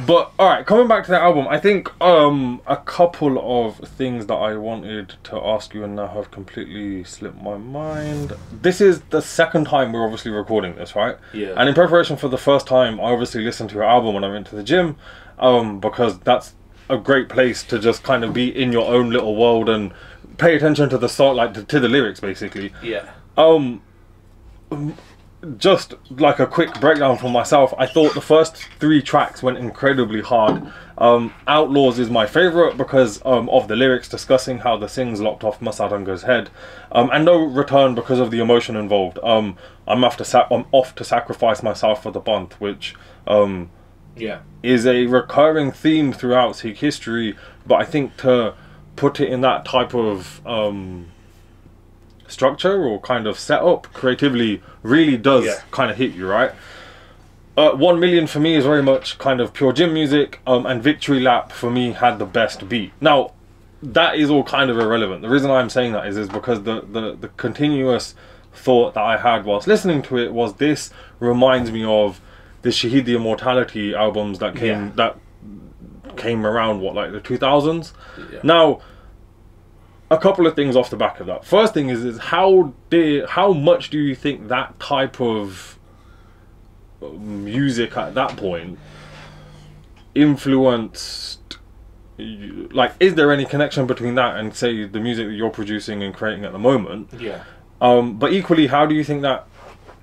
But alright, coming back to the album, I think a couple of things that I wanted to ask you and now have completely slipped my mind. This is the second time we're obviously recording this, right? Yeah. And in preparation for the first time, I obviously listened to your album when I went to the gym, because that's a great place to just kind of be in your own little world and pay attention to the song, like to the lyrics, basically. Yeah. Just like a quick breakdown for myself, I thought the first 3 tracks went incredibly hard. Outlaws is my favourite because of the lyrics discussing how the Singhs locked off Masaranga's head, and No Return because of the emotion involved. I'm off to sacrifice myself for the Panth, which is a recurring theme throughout Sikh history, but I think to put it in that type of structure or kind of setup creatively really does kind of hit you, right? 1 Million for me is very much kind of pure gym music, and Victory Lap for me had the best beat. Now that is all kind of irrelevant. The reason I'm saying that is because the continuous thought that I had whilst listening to it was, this reminds me of the Shaheed the Immortality albums that came around, what, like the 2000s. Now a couple of things off the back of that. First thing is how much do you think that type of music at that point influenced, like, is there any connection between that and say the music that you're producing and creating at the moment? Yeah. But equally, how do you think that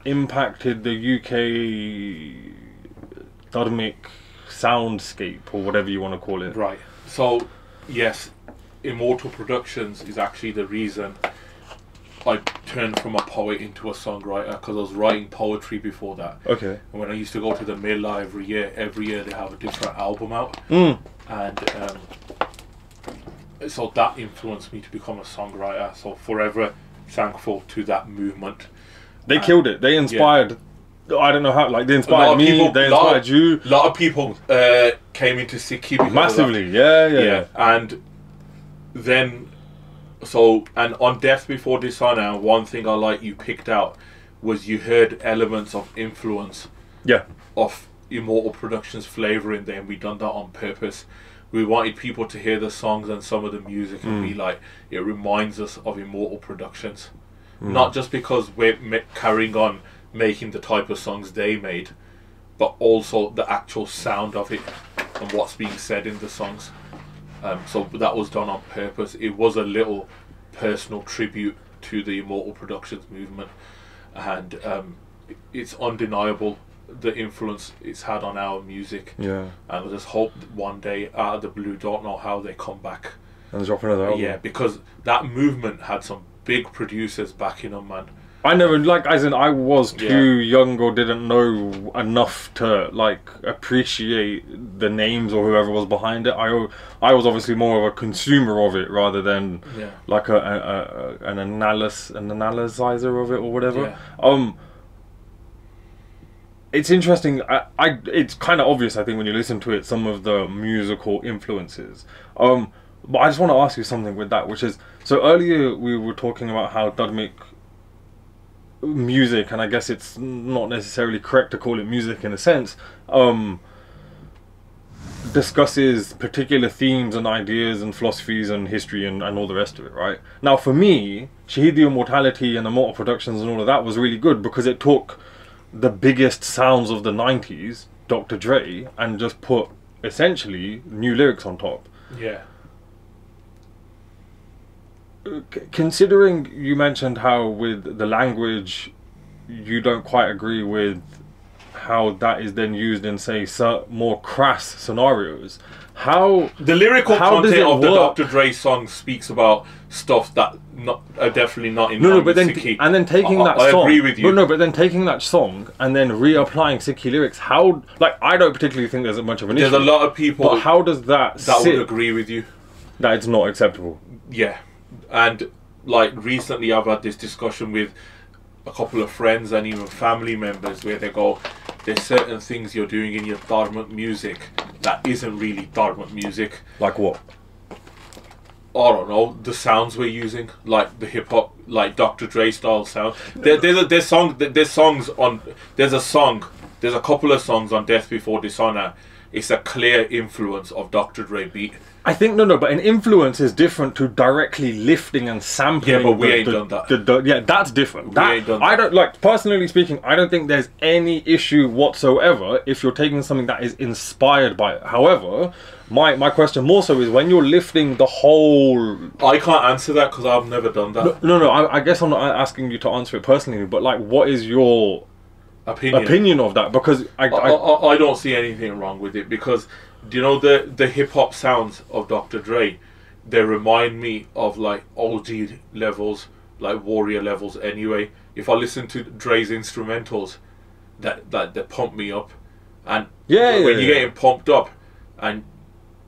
impacted the UK dharmic soundscape, or whatever you want to call it? Right. So yes, Immortal Productions is actually the reason I turned from a poet into a songwriter, because I was writing poetry before that. Okay. And when I used to go to the Mill every year they have a different album out. And so that influenced me to become a songwriter. So forever thankful to that movement. They killed it. They inspired... I don't know how, like, they inspired me, they inspired you. A lot of people came into Sikhi because massively, of that. Yeah. And then, so, and on Death Before Dishonor, one thing I like you picked out was you heard elements of influence of Immortal Productions flavour in there, and we done that on purpose. We wanted people to hear the songs and some of the music and be like, it reminds us of Immortal Productions. Not just because we're carrying on making the type of songs they made, but also the actual sound of it and what's being said in the songs. So that was done on purpose. It was a little personal tribute to the Immortal Productions movement, and it's undeniable the influence it's had on our music. And I just hope that one day, out of the blue, don't know how they come back and drop another album. Because that movement had some big producers backing them, man. I never, like, as in, I was too young or didn't know enough to, like, appreciate the names or whoever was behind it. I was obviously more of a consumer of it rather than like an analyzer of it or whatever. It's interesting. It's kind of obvious, I think, when you listen to it, some of the musical influences. But I just want to ask you something with that, which is, so earlier we were talking about how dharmic music, and I guess it's not necessarily correct to call it music in a sense, discusses particular themes and ideas and philosophies and history and all the rest of it, right? Now for me, Shaheed the Immortality and Immortal Productions and all of that was really good because it took the biggest sounds of the 90s, Dr. Dre, and just put essentially new lyrics on top. Considering you mentioned how with the language you don't quite agree with how that is then used in, say, more crass scenarios, how the lyrical how content of the Dr. Dre song speaks about stuff that are definitely not in but then Sikhi. And then taking that song, I agree with you. But then taking that song and then reapplying Sikhi lyrics, how, like, I don't particularly think there's much of an issue. There's a lot of people, but how does that would agree with you that it's not acceptable? And like recently I've had this discussion with a couple of friends and even family members where they go, there's certain things you're doing in your dharmic music that isn't really dharmic music. Like what? I don't know, the sounds we're using, like the hip hop, like Dr. Dre style sound. There's a couple of songs on Death Before Dishonor. It's a clear influence of Dr. Dre beat. I think but an influence is different to directly lifting and sampling. Yeah, but we ain't done that. Yeah, that's different. We ain't done that. I don't like, personally speaking, I don't think there's any issue whatsoever if you're taking something that is inspired by it. However, my question more so is when you're lifting the whole. I can't answer that because I've never done that. No. I guess I'm not asking you to answer it personally, but like, what is your opinion of that? Because I don't see anything wrong with it, because do you know the hip hop sounds of Dr. Dre? They remind me of like OG levels, like Warrior levels. Anyway, if I listen to Dre's instrumentals, that they pump me up, and when you're getting pumped up, and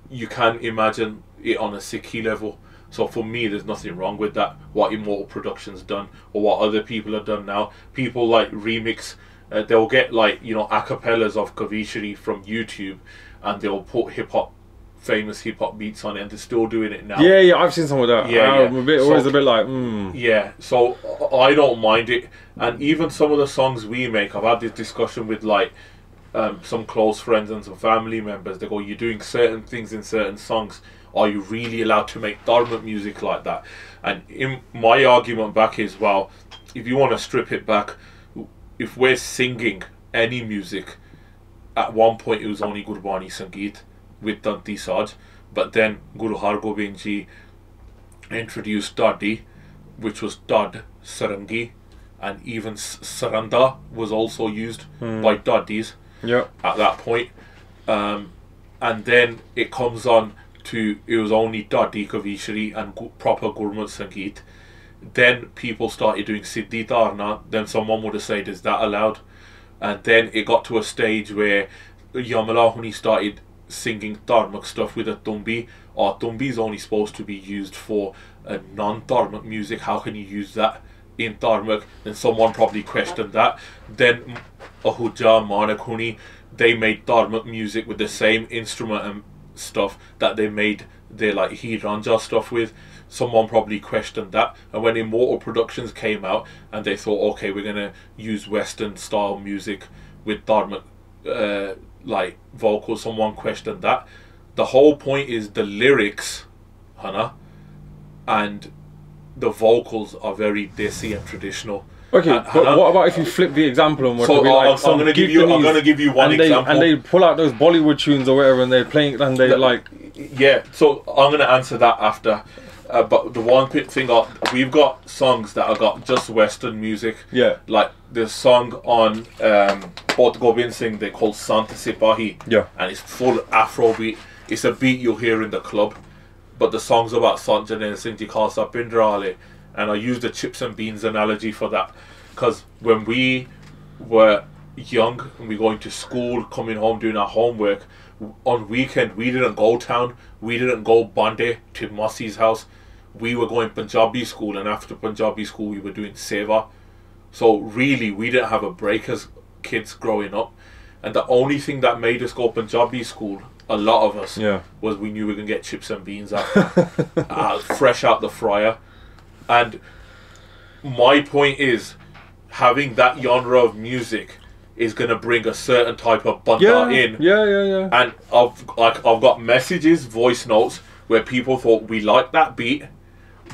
you can imagine it on a Sikh level. So for me, there's nothing wrong with that. What Immortal Productions done, or what other people have done now. People like remix. They'll get like acapellas of Kavishri from YouTube, and they'll put famous hip hop beats on it, and they're still doing it now. Yeah, I've seen some of that. I'm always a bit like, Yeah, so I don't mind it, and even some of the songs we make, I've had this discussion with like some close friends and some family members. They go, "You're doing certain things in certain songs. Are you really allowed to make dharmic music like that?" And in my argument back is, well, if you want to strip it back, if we're singing any music, at one point it was only Gurbani Sangeet with Danti Saj, but then Guru Har Gobind Ji introduced Dadi, which was Dad Sarangi, and even Saranda was also used by Dadis at that point. And then it comes on to, it was only Dadi Kavishri and proper Gurmat Sangeet. Then people started doing Siddhi Dharna. Then someone would have said, is that allowed? And then it got to a stage where Yamala Huni started singing Dharmic stuff with a Tumbi. Or Tumbi is only supposed to be used for non-Dharmic music. How can you use that in Dharmic? And someone probably questioned that. Then Ahuja, Manak Huni, they made Dharmic music with the same instrument and stuff that they made their like Hiranja stuff with. Someone probably questioned that, and when Immortal Productions came out and they thought, okay, we're gonna use Western style music with dharmic like vocals, someone questioned that. The whole point is the lyrics, Hannah, and the vocals are very desi and traditional. Okay, but what about if you flip the example and so I'm gonna give you one example, and they pull out those Bollywood tunes or whatever, and they're playing, and they so I'm gonna answer that after. But the one thing, we've got songs that have got just Western music. Yeah. Like the song on Bodh Gobind Singh, they call Santa Sipahi. Yeah. And it's full Afro beat. It's a beat you'll hear in the club. But the song's about Sant Janel Singh Ji Khalsa Pindrale. And I use the chips and beans analogy for that. Because when we were young and we going to school, coming home, doing our homework, on weekend we didn't go town. We didn't go Bande to Mossie's house. We were going Punjabi school, and after Punjabi school we were doing Seva. So really we didn't have a break as kids growing up, and the only thing that made us go Punjabi school, a lot of us, was we knew we were going to get chips and beans after, fresh out the fryer. And my point is, having that genre of music is going to bring a certain type of banda in. Yeah. And I've got messages, voice notes, where people thought we liked that beat.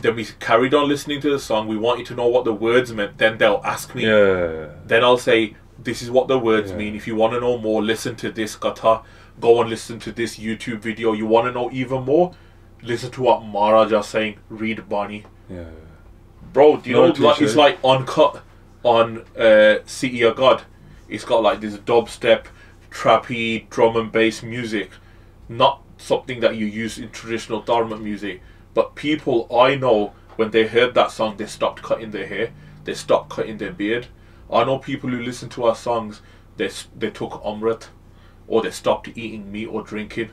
Then we carried on listening to the song. We wanted to know what the words meant. Then they'll ask me. Then I'll say, this is what the words mean. If you want to know more, listen to this katha. Go and listen to this YouTube video. You want to know even more? Listen to what Maharaja's saying. Read Bani. Bro, do you know, like, it's like uncut on City of God. It's got like this dubstep, trappy, drum and bass music. Not something that you use in traditional dharma music. But people I know, when they heard that song, they stopped cutting their hair. They stopped cutting their beard. I know people who listen to our songs, they took Amrit, or they stopped eating meat or drinking.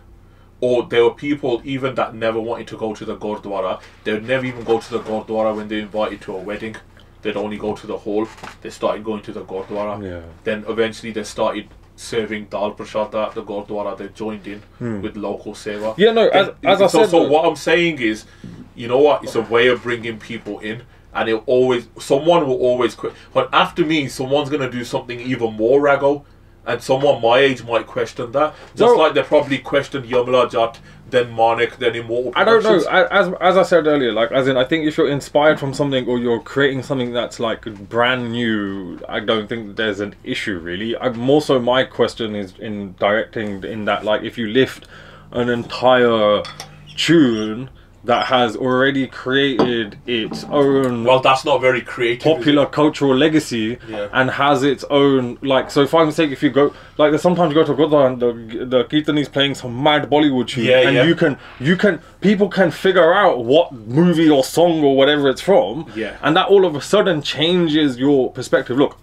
Or there were people even that never wanted to go to the Gurdwara. They would never even go to the Gurdwara when they were invited to a wedding. They'd only go to the hall. They started going to the Gurdwara. Then eventually they started serving Dal Prashada at the Gurdwara. They joined in with local seva. As I said... So what I'm saying is, you know what? It's a way of bringing people in, and someone will always quit. But after me, someone's gonna do something even more raggo, and someone my age might question that. Just like they probably questioned Yamla Jat, then Manik, then Immortal Productions. I don't know. As I said earlier, like, as in, I think if you're inspired from something or you're creating something that's like brand new, I don't think there's an issue really. More so, my question is in directing in that, like, if you lift an entire tune that has already created its own, well, that's not very creative, popular cultural legacy, and has its own, like, so for argument's sake, if you go, like, there's sometimes you go to Gurdwara and the Kirtan is playing some mad Bollywood tune, and you can people can figure out what movie or song or whatever it's from, and that all of a sudden changes your perspective. Look,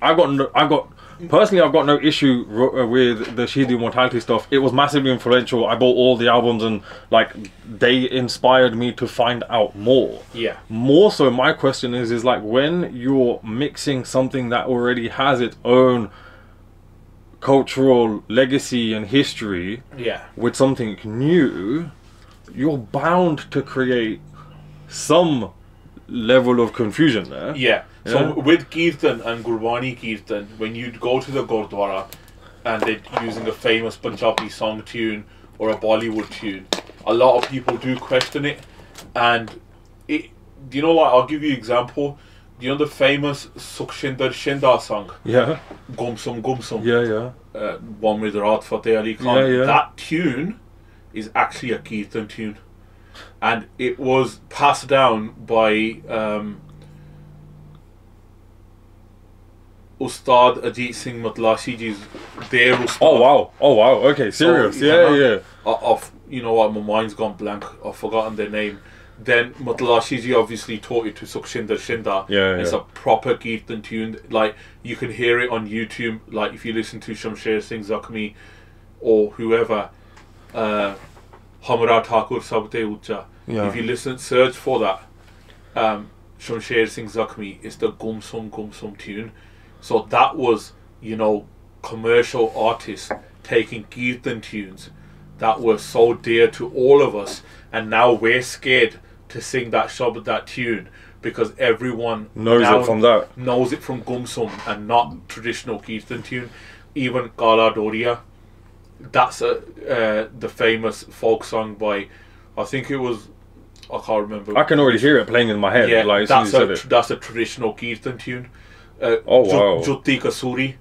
Personally, I've got no issue with the Shidi Mortality stuff. It was massively influential. I bought all the albums, and like, they inspired me to find out more. More so, my question is like, when you're mixing something that already has its own cultural legacy and history with something new, you're bound to create some level of confusion there. So with Kirtan and Gurbani Kirtan, when you go to the Gurdwara and they're using a famous Punjabi song tune or a Bollywood tune, a lot of people do question it. And do you know what? I'll give you an example. Do you know the famous Sukhshinder Shinda song? Gumsum Gumsum. One with Rahat Fateh Ali Khan. That tune is actually a Kirtan tune, and it was passed down by Ustad Ajit Singh Matlashi ji's their Ustad. Oh wow, okay, serious. So, you know what, my mind's gone blank, I've forgotten their name. Then Matlashi ji obviously taught it to Sukhshinder Shinda. It's a proper Kirtan tune, like, you can hear it on YouTube, like, if you listen to Shamsher Singh Zakhmi or whoever, Hamra Thakur Sabte Ucha. If you search for that, Shamsher Singh Zakhmi, it's the Gumsum tune. So that was, you know, commercial artists taking Kirtan tunes that were so dear to all of us, and now we're scared to sing that shabad, that tune, because everyone knows it from Gumsum and not traditional Kirtan tune. Even Kala Doria, that's the famous folk song by, I think it was, I can't remember. I can already hear it playing in my head. Like, that's a traditional Kirtan tune. Jutti Kasuri,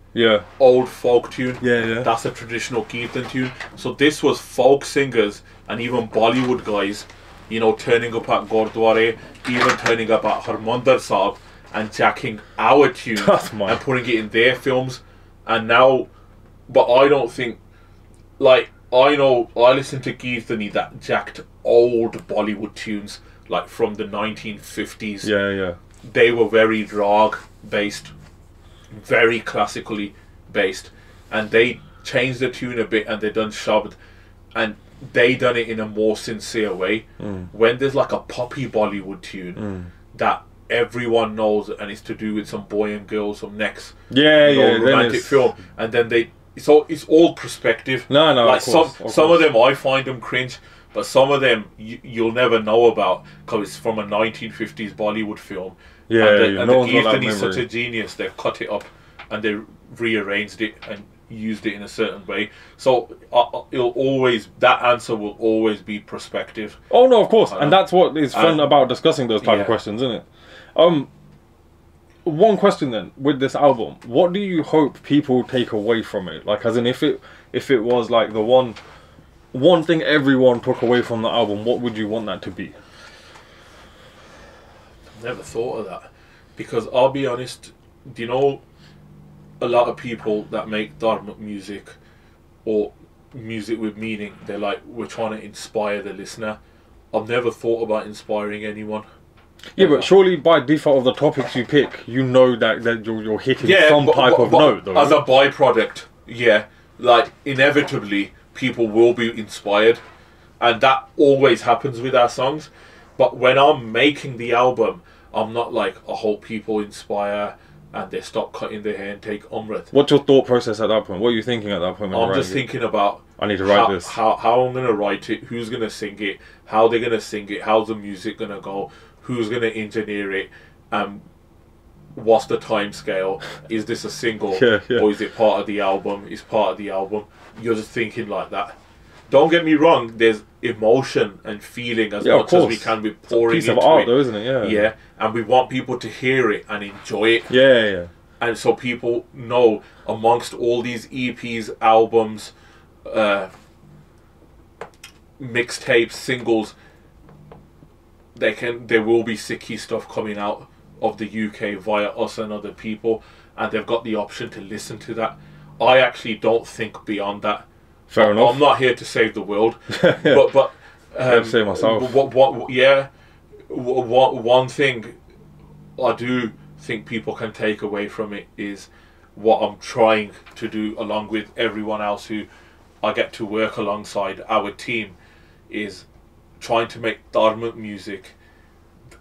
old folk tune. That's a traditional Kirtan tune. So this was folk singers and even Bollywood guys, you know, turning up at Gurdwara, even turning up at Harmandir Sahib and jacking our tune and putting it in their films. And now, but I don't think, like, I listen to Kirtani that jacked old Bollywood tunes, like from the 1950s. They were very rag based, very classically based, and they changed the tune a bit and they done shabad, and they done it in a more sincere way. When there's like a poppy Bollywood tune that everyone knows and it's to do with some boy and girl, some next romantic film, and then it's all perspective. Like, some of them I find them cringe, but some of them you'll never know about because it's from a 1950s Bollywood film. And the Kirtan is such a genius, they've cut it up and they rearranged it and used it in a certain way. So that answer will always be perspective. Oh no, of course, and that's what is fun about discussing those type of questions, isn't it? One question then, with this album, what do you hope people take away from it? Like, as in, if it was like the one thing everyone took away from the album, what would you want that to be? Never thought of that, because I'll be honest, do you know, a lot of people that make dharma music or music with meaning, they're like, we're trying to inspire the listener. I've never thought about inspiring anyone. But surely by default of the topics you pick, you know that you're hitting some type of note, though. As a byproduct, like, inevitably people will be inspired, and that always happens with our songs. But when I'm making the album, I'm not like, I hope people inspire and they stop cutting their hair and take Amrit. What's your thought process at that point? What are you thinking at that point? I'm just thinking about I need to write this. How I'm gonna write it, who's gonna sing it, how they're gonna sing it, how's the music gonna go, who's gonna engineer it, what's the time scale, is this a single, or is it part of the album, is part of the album. You're just thinking like that. Don't get me wrong, there's emotion and feeling as much as we can be pouring into it. It's a piece of art though, isn't it? Yeah, and we want people to hear it and enjoy it. Yeah. And so people know, amongst all these EPs, albums, mixtapes, singles, there will be Sikhi stuff coming out of the UK via us and other people, and they've got the option to listen to that. I actually don't think beyond that. Fair enough. I'm not here to save the world, but save myself. One thing I do think people can take away from it is what I'm trying to do, along with everyone else who I get to work alongside, our team, is trying to make dharmic music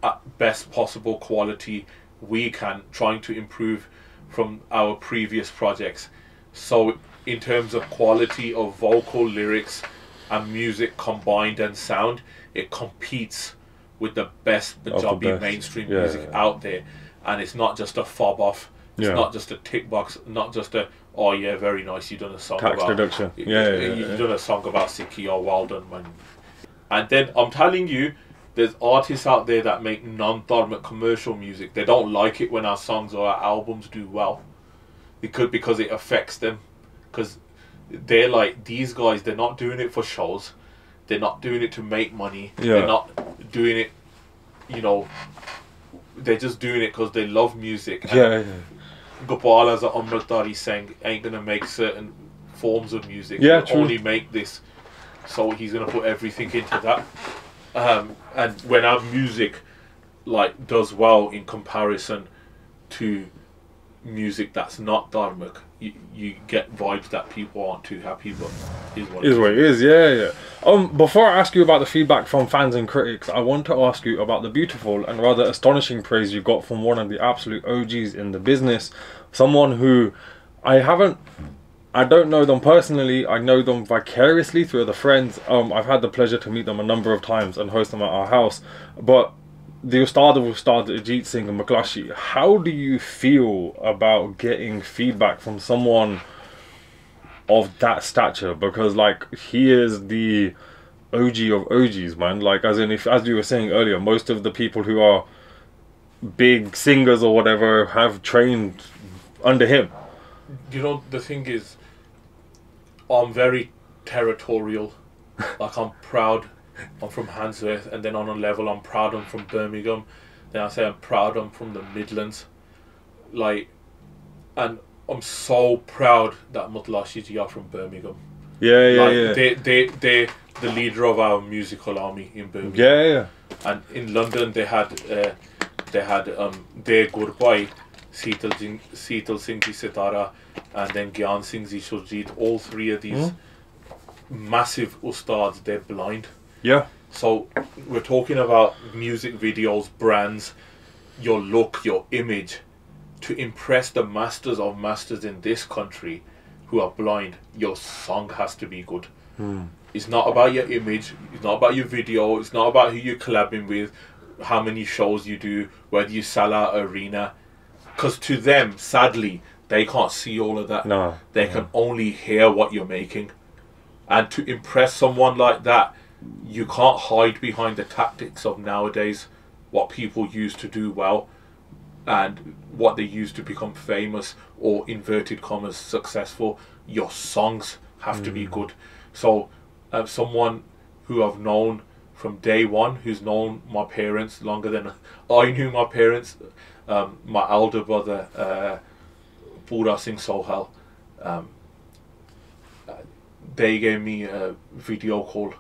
at best possible quality we can, trying to improve from our previous projects. So in terms of quality of vocal, lyrics and music combined and sound, it competes with the best Punjabi mainstream music out there. And it's not just a fob off, it's not just a tick box, not just a, oh yeah, very nice, you've done a song tax about deduction. You've done a song about Sikhi, or well done, man. And then I'm telling you, there's artists out there that make non-dharmic commercial music. They don't like it when our songs or our albums do well, because it affects them. Because they're like, these guys, they're not doing it for shows, they're not doing it to make money, they're not doing it, you know, they're just doing it because they love music. Gopal, as Amritdhari sang, ain't gonna make certain forms of music. He'll only make this, so he's gonna put everything into that. And when our music like does well in comparison to music that's not dharmic, you get vibes that people aren't too happy, but is what it is. Before I ask you about the feedback from fans and critics, I want to ask you about the beautiful and rather astonishing praise you got from one of the absolute OGs in the business, someone who I don't know them personally, I know them vicariously through other friends. I've had the pleasure to meet them a number of times and host them at our house, but the Ustad of Ustad, Ajit Singh and Maklashi, how do you feel about getting feedback from someone of that stature? Because like, he is the OG of OGs, man. Like, as you were saying earlier, most of the people who are big singers or whatever have trained under him. You know, the thing is, I'm very territorial. Like, I'm proud I'm from Handsworth, and then on a level I'm proud I'm from Birmingham. Then I say I'm proud I'm from the Midlands. Like, and I'm so proud that Mutlashi are from Birmingham. They're the leader of our musical army in Birmingham. And in London they had their Gurbai, Seetal Singh Ji Sitara, and then Gyan Singh Ji Surjit. All three of these massive ustads, they're blind. So we're talking about music videos, brands, your look, your image. To impress the masters of masters in this country who are blind, your song has to be good. It's not about your image, it's not about your video, it's not about who you're collabing with, how many shows you do, whether you sell out arena. Because to them, sadly, they can't see all of that. They can only hear what you're making. And to impress someone like that, you can't hide behind the tactics of nowadays, what people used to do well and what they used to become famous or inverted commas successful. Your songs have to be good. So someone who I've known from day one, who's known my parents longer than I knew my parents, my elder brother Pura Singh Sohal, they gave me a video call.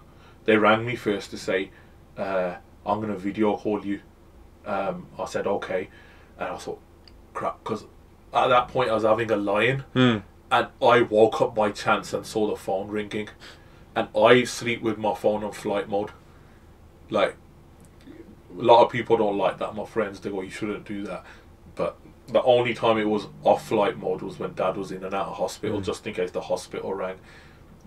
They rang me first to say, I'm going to video call you. I said, okay. And I thought, crap, because at that point I was having a lie-in. And I woke up by chance and saw the phone ringing. And I sleep with my phone on flight mode. Like, a lot of people don't like that, my friends. They go, you shouldn't do that. But the only time it was off flight mode was when Dad was in and out of hospital, just in case the hospital rang.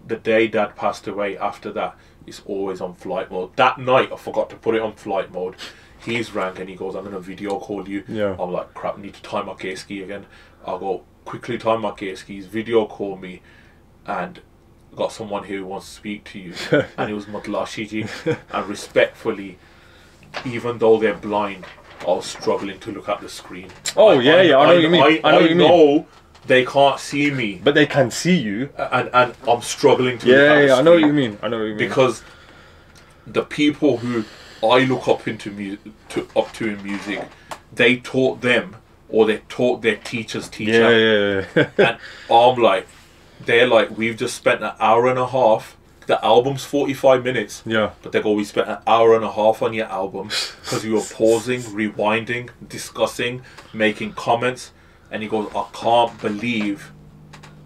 the day Dad passed away, after that, it's always on flight mode. That night, I forgot to put it on flight mode. He's rang and he goes, I'm going to video call you. Yeah. I'm like, crap, I need to tie my gear ski again. I'll go quickly tie my gear skis, video call me, and got someone here who wants to speak to you. And it was Matlashiji. And respectfully, even though they're blind, I was struggling to look at the screen. Oh, I know what you mean. I know they can't see me, but they can see you, and I'm struggling to look at the screen. I know what you mean. I know what you mean. Because the people who I look up to in music, they taught them, or they taught their teacher's teacher. Yeah. And I'm like, they're like, we've just spent an hour and a half. The album's 45 minutes. Yeah. But they go, we spent an hour and a half on your album because you were pausing, rewinding, discussing, making comments. And he goes, I can't believe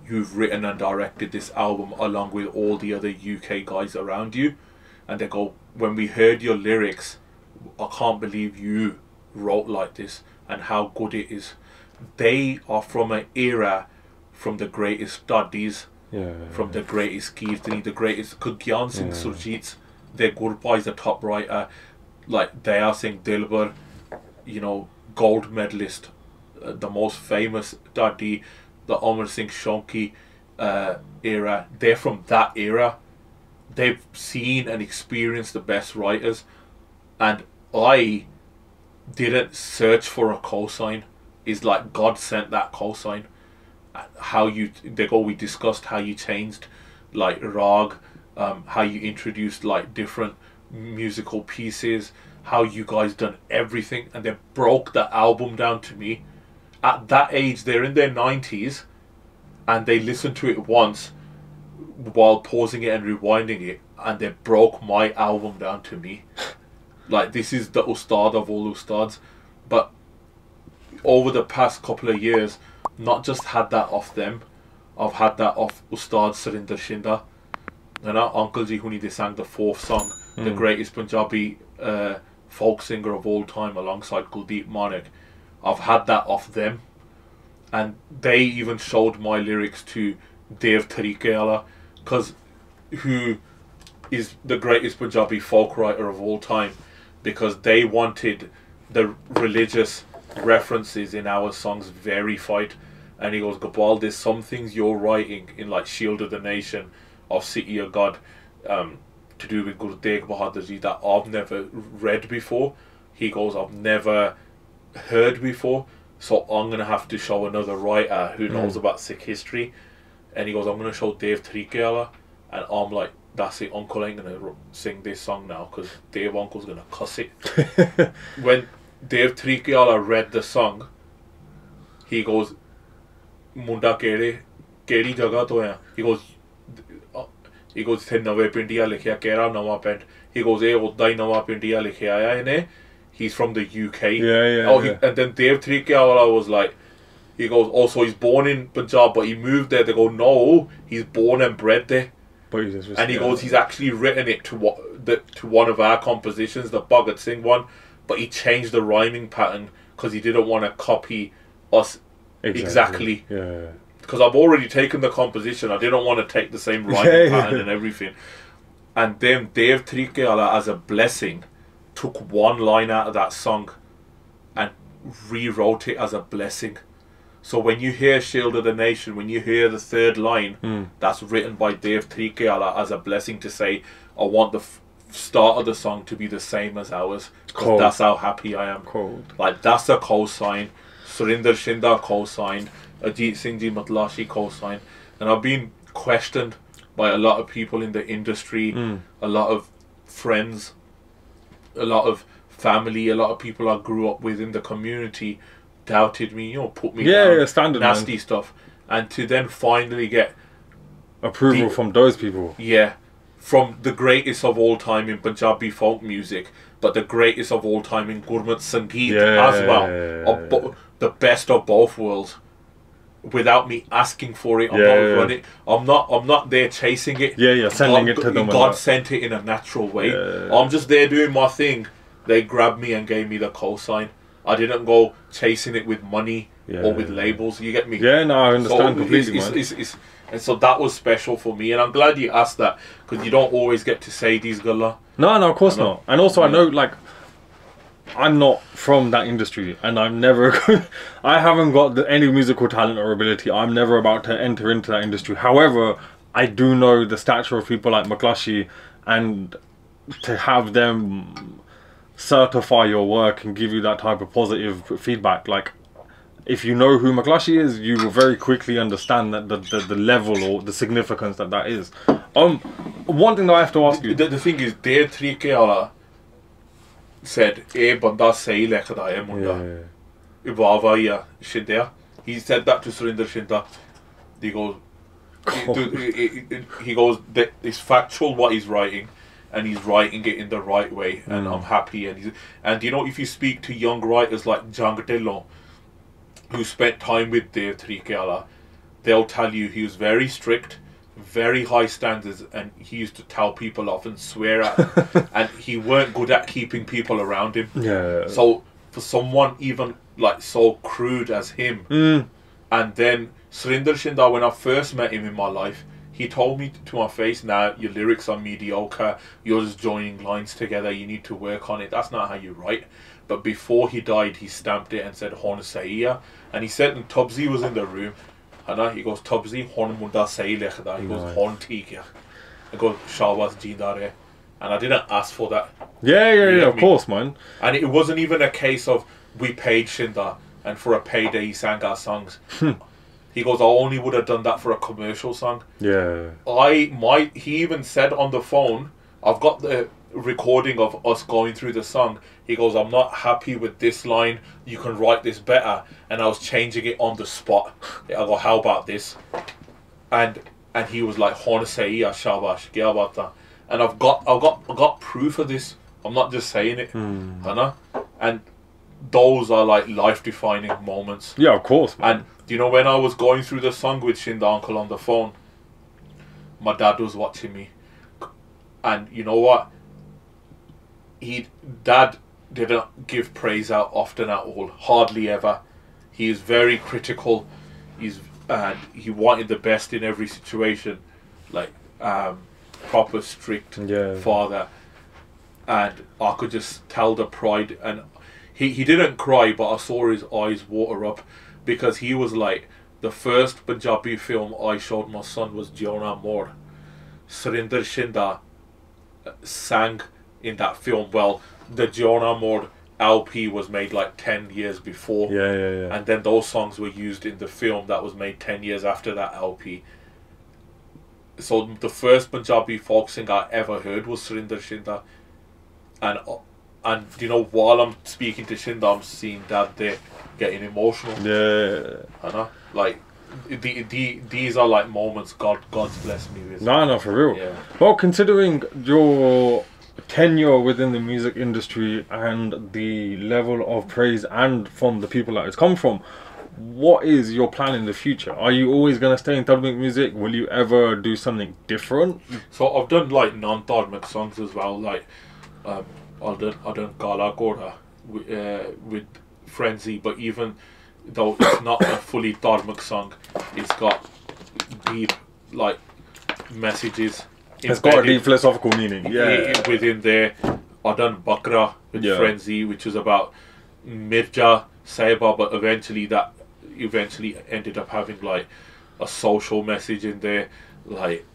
you've written and directed this album along with all the other UK guys around you. And they go, when we heard your lyrics, I can't believe you wrote like this and how good it is. They are from an era from the greatest studies, from the greatest Kirtani, the greatest Gyan Singh Surjits. Their Gurpa is the top writer. Like Daya Singh Dilbar, you know, gold medalist, the most famous Dadi, the Amar Singh Shonki era. They're from that era. They've seen and experienced the best writers, and I didn't search for a cosign. It's like God sent that cosign. How you we discussed how you changed like rag, how you introduced like different musical pieces, how you guys done everything, and they broke the album down to me. At that age, they're in their 90s, and they listened to it once while pausing it and rewinding it, and they broke my album down to me. Like, this is the Ustad of all Ustads. But over the past couple of years, not just had that off them, I've had that off Ustad Surinder Shinda. And our Uncle Ji Huni, they sang the 4th song, the greatest Punjabi folk singer of all time, alongside Kuldeep Manik. I've had that off them. And they even showed my lyrics to Dev Tariqewala, who is the greatest Punjabi folk writer of all time, because they wanted the religious references in our songs verified. And he goes, Gopal, there's some things you're writing in like Shield of the Nation, of City of God, to do with Guru Tegh Bahadur Ji, that I've never read before. He goes, I've never heard before, so I'm going to have to show another writer who knows about Sikh history. And he goes, I'm going to show Dev Tariqewala. And I'm like, that's it, Uncle ain't going to sing this song now, because Dev Uncle's going to cuss it. When Dev Tariqewala read the song, he goes, Munda kehdi jagah to hai? He goes, ithe Nawepindiya likhya, kehra Nawapend. He goes, udda hi Nawepindiya likhya aaya inne. He's from the UK. And then Dev Tariqewala was like, he goes, also he's born in Punjab, but he moved there. They go, no, he's born and bred there. And he goes, he's actually written it to one of our compositions, the Bhagat Singh one, but he changed the rhyming pattern because he didn't want to copy us exactly. Because I've already taken the composition, I didn't want to take the same rhyming pattern and everything. And then Dev Tariqewala, as a blessing, took one line out of that song and rewrote it as a blessing. So when you hear Shield of the Nation, when you hear the 3rd line, that's written by Dev Tariqewala as a blessing to say, I want the start of the song to be the same as ours, because that's how happy I am. Like, that's a cosign. Surinder Shinda co-signed, Ajit Singh Ji Matlashi co-signed. And I've been questioned by a lot of people in the industry, a lot of friends, a lot of family, a lot of people I grew up with in the community doubted me, you know, put me down, standard nasty stuff. And to then finally get approval from those people. From the greatest of all time in Punjabi folk music, but the greatest of all time in Gurmat Sangeet as well. The best of both worlds. Without me asking for it, I'm not there chasing it. Sending it to them. God sent it in a natural way. I'm just there doing my thing. They grabbed me and gave me the cosign. I didn't go chasing it with money or with labels. You get me? I understand completely, man. And so that was special for me, and I'm glad you asked that, because you don't always get to say these gullah. No, of course not. And also, I know, like, I'm not from that industry, and I'm never I haven't got any musical talent or ability. I'm never about to enter into that industry. However, I do know the stature of people like McClushy, and to have them certify your work and give you that type of positive feedback, like, if you know who McClushy is, you will very quickly understand that the level or the significance that is. One thing that I have to ask you. The thing is, their tariqe wala said, "Eh, banda sahi likhda hai munda." Ibava ya Shindya. He said that to Surinder Shinda. He goes, he goes, it's factual what he's writing, and he's writing it in the right way, and I'm happy. And you know, if you speak to young writers like Jang Dillon, who spent time with Dev Tariqe, they'll tell you he was very strict, very high standards, and he used to tell people off and swear at and he weren't good at keeping people around him. So for someone even like so crude as him, and then Surinder Shinda, when I first met him in my life, he told me to my face, "Nah, your lyrics are mediocre, you're just joining lines together, you need to work on it, that's not how you write." But before he died, he stamped it and said Hon Saiya. And he said, and Tubsy was in the room, and he goes, "Tubsy, Hon Munda Sai Likhda." He goes, "Hon Teekya." He goes, "Shawaz Jindare." And I didn't ask for that. Yeah, of course, man. And it wasn't even a case of we paid Shinda and for a payday he sang our songs. He goes, "I only would have done that for a commercial song." He even said on the phone, I've got the recording of us going through the song. He goes, "I'm not happy with this line, you can write this better." And I was changing it on the spot. I go, "How about this?" And he was like, "Hon Saiya Shabash, get about that." And I've got proof of this. I'm not just saying it. And those are like life defining moments. Yeah, of course, man. And you know, when I was going through the song with Shinda Uncle on the phone, my dad was watching me. And you know what? Dad didn't give praise out often at all, hardly ever. He is very critical. He wanted the best in every situation, like proper strict father. And I could just tell the pride. And he didn't cry, but I saw his eyes water up, because he was like, the first Punjabi film I showed my son was Jiona More. Surinder Shinda sang in that film. Well, the Jiona More LP was made like 10 years before. And then those songs were used in the film that was made 10 years after that LP. So the first Punjabi folk singer I ever heard was Surinder Shinda. And you know, while I'm speaking to Shinda, I'm seeing Dad there getting emotional. I know, like these are like moments God's blessed me with. No, for real. Well, considering your tenure within the music industry and the level of praise and from the people that it's come from, what is your plan in the future? Are you always going to stay in Dharmic music? Will you ever do something different? So I've done like non-Dharmic songs as well. Like I've done Gala Gora with Frenzy, but even though it's not a fully Dharmic song, it's got deep like messages. It's got a deep philosophical meaning. Within there. I've done Bakra with Frenzy, which is about Mirja Saiba, but eventually ended up having like a social message in there, like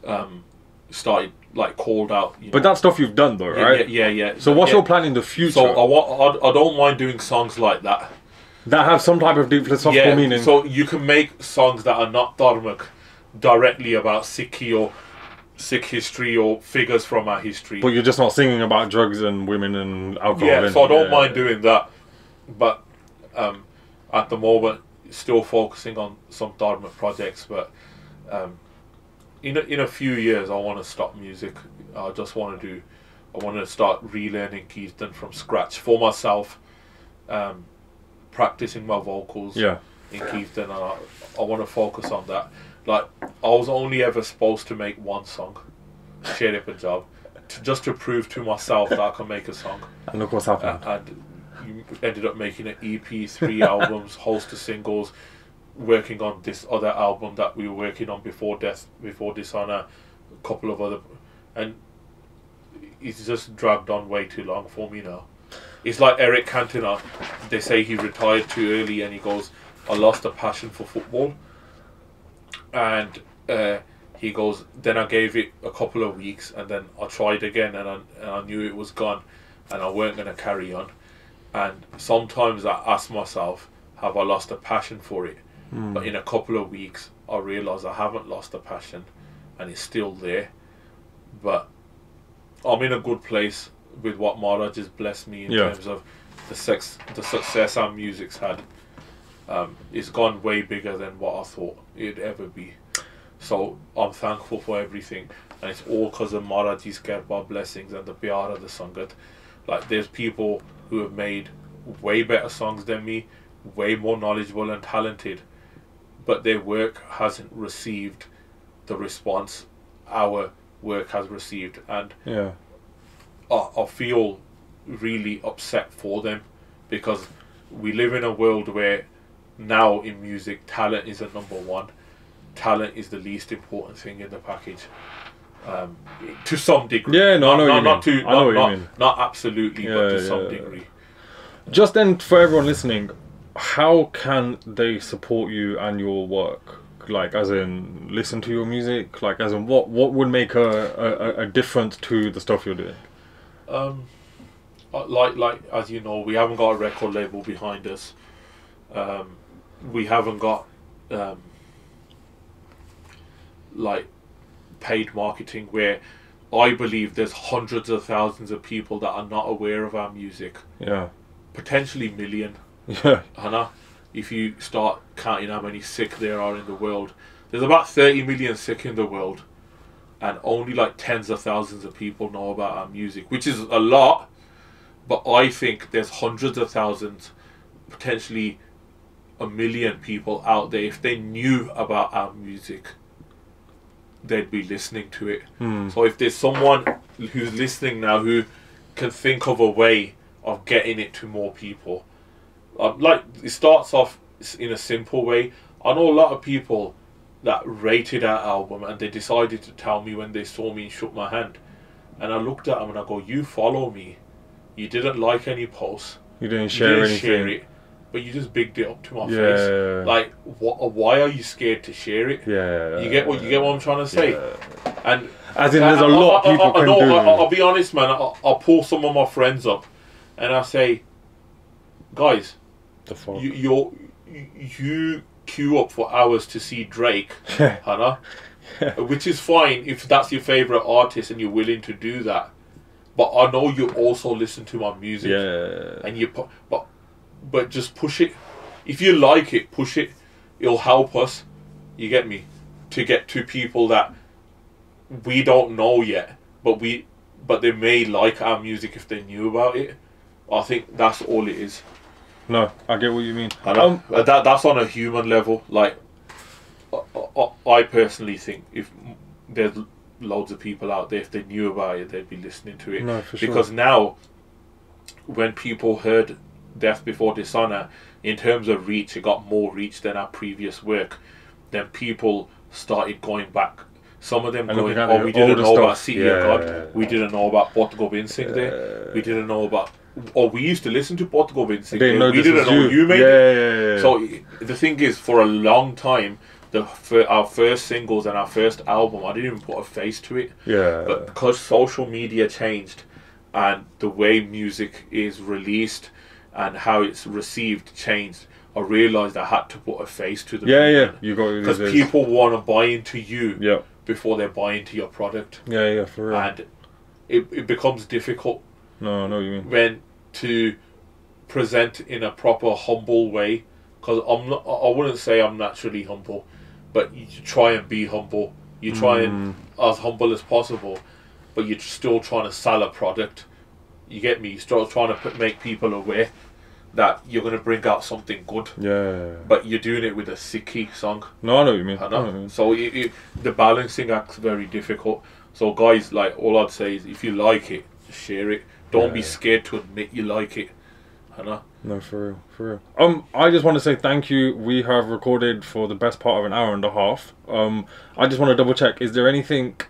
started like called out. But that stuff you've done though, right? Yeah. So what's your plan in the future? So I don't mind doing songs like that. That have some type of deep philosophical meaning. So you can make songs that are not Dharmic, directly about Sikh history or figures from our history. But you're just not singing about drugs and women and alcohol. Yeah, so I don't mind doing that. But at the moment, still focusing on some Dharmic projects. But in a few years, I want to stop music. I want to start relearning Kirtan from scratch for myself. Practicing my vocals in Kirtan, and I want to focus on that. Like, I was only ever supposed to make one song, Shere Punjab, just to prove to myself that I can make a song. And look what's happened. And you ended up making an EP, 3 albums, host of singles, working on this other album that we were working on before Dishonor, a couple of other, and it's just dragged on way too long for me now. It's like Eric Cantona. They say he retired too early, and he goes, "I lost a passion for football," and he goes, "Then I gave it a couple of weeks, and then I tried again, and I knew it was gone, and I weren't going to carry on." And sometimes I ask myself, have I lost a passion for it? But in a couple of weeks, I realise I haven't lost the passion, and it's still there. But I'm in a good place with what Maharaj has blessed me in terms of the success our music's had. It's gone way bigger than what I thought it'd ever be. So I'm thankful for everything, and it's all because of Maharaj's Kirpa blessings and the Pyar of the Sangat. Like, there's people who have made way better songs than me, way more knowledgeable and talented, but their work hasn't received the response our work has received, and I feel really upset for them, because we live in a world where now in music talent is a number one. Talent is the least important thing in the package, to some degree. Yeah, no, I know what you mean. Not absolutely, but to some degree. Just then, for everyone listening, how can they support you and your work? Like, as in, listen to your music? Like, as in, what would make a difference to the stuff you're doing? Like as you know, we haven't got a record label behind us. We haven't got like paid marketing, where I believe there's hundreds of thousands of people that are not aware of our music. Potentially million. Hannah, if you start counting how many Sikh there are in the world, there's about 30 million Sikh in the world, and only like tens of thousands of people know about our music, which is a lot. But I think there's hundreds of thousands, potentially a million people out there. If they knew about our music, they'd be listening to it. So if there's someone who's listening now who can think of a way of getting it to more people, like, it starts off in a simple way. I know a lot of people that rated our album, and they decided to tell me when they saw me and shook my hand, and I looked at them and I go, "You follow me, you didn't like any posts, you didn't share it, but you just bigged it up to my face. Like, why are you scared to share it?" You get what I'm trying to say? And as in, there's a lot of people can do. I'll be honest, man. I'll pull some of my friends up, and I say, "Guys, you queue up for hours to see Drake, Hannah," which is fine if that's your favorite artist and you're willing to do that. But I know you also listen to my music, and but just push it. If you like it, push it. It'll help us. You get me? To get to people that we don't know yet, but they may like our music if they knew about it. I think that's all it is. No, I get what you mean. That's on a human level. Like, I personally think if there's loads of people out there, if they knew about it, they'd be listening to it. No, for sure. Because now, when people heard Death Before Dishonor, in terms of reach, it got more reach than our previous work. Then people started going back. Some of them going, "Oh, we didn't know about City of God. We didn't know about Pot Gobind Singh there. We didn't know about... Oh, we used to listen to Pot Gobind Singh. We didn't know you made it." So the thing is, for a long time, our first singles and our first album, I didn't even put a face to it. But because social media changed, and the way music is released and how it's received changed, I realised I had to put a face to the movement. You got it, because people want to buy into you before they buy into your product. For real. And it becomes difficult. No, I know what you mean. When to present in a proper humble way, because I wouldn't say I'm naturally humble, but you try and be humble. You try and as humble as possible, but you're still trying to sell a product. You get me? You're still trying to make people aware that you're going to bring out something good. But you're doing it with a Sikhi song. No, I know what you mean. So the balancing act's very difficult. So guys, like, all I'd say is, if you like it, share it. Don't be scared to admit you like it. you know? No, for real. I just want to say thank you. We have recorded for the best part of an hour and a half. I just want to double check. Is there anything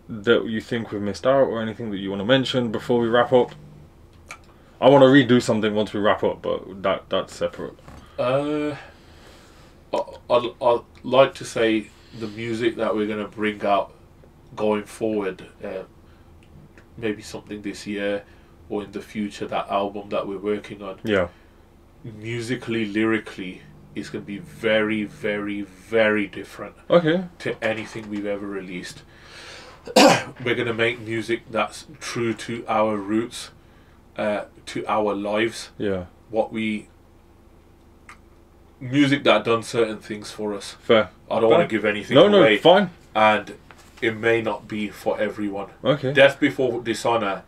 that you think we've missed out, or anything that you want to mention before we wrap up? I want to redo something once we wrap up, but that's separate. I'd like to say the music that we're going to bring out going forward, maybe something this year or in the future, that album that we're working on. Yeah. Musically, lyrically, is going to be very, very, very different. Okay. To anything we've ever released. We're going to make music that's true to our roots, to our lives. Yeah. Music that done certain things for us. Fair. I don't want to give anything away. No, fine. And it may not be for everyone. Okay. Death Before Dishonor,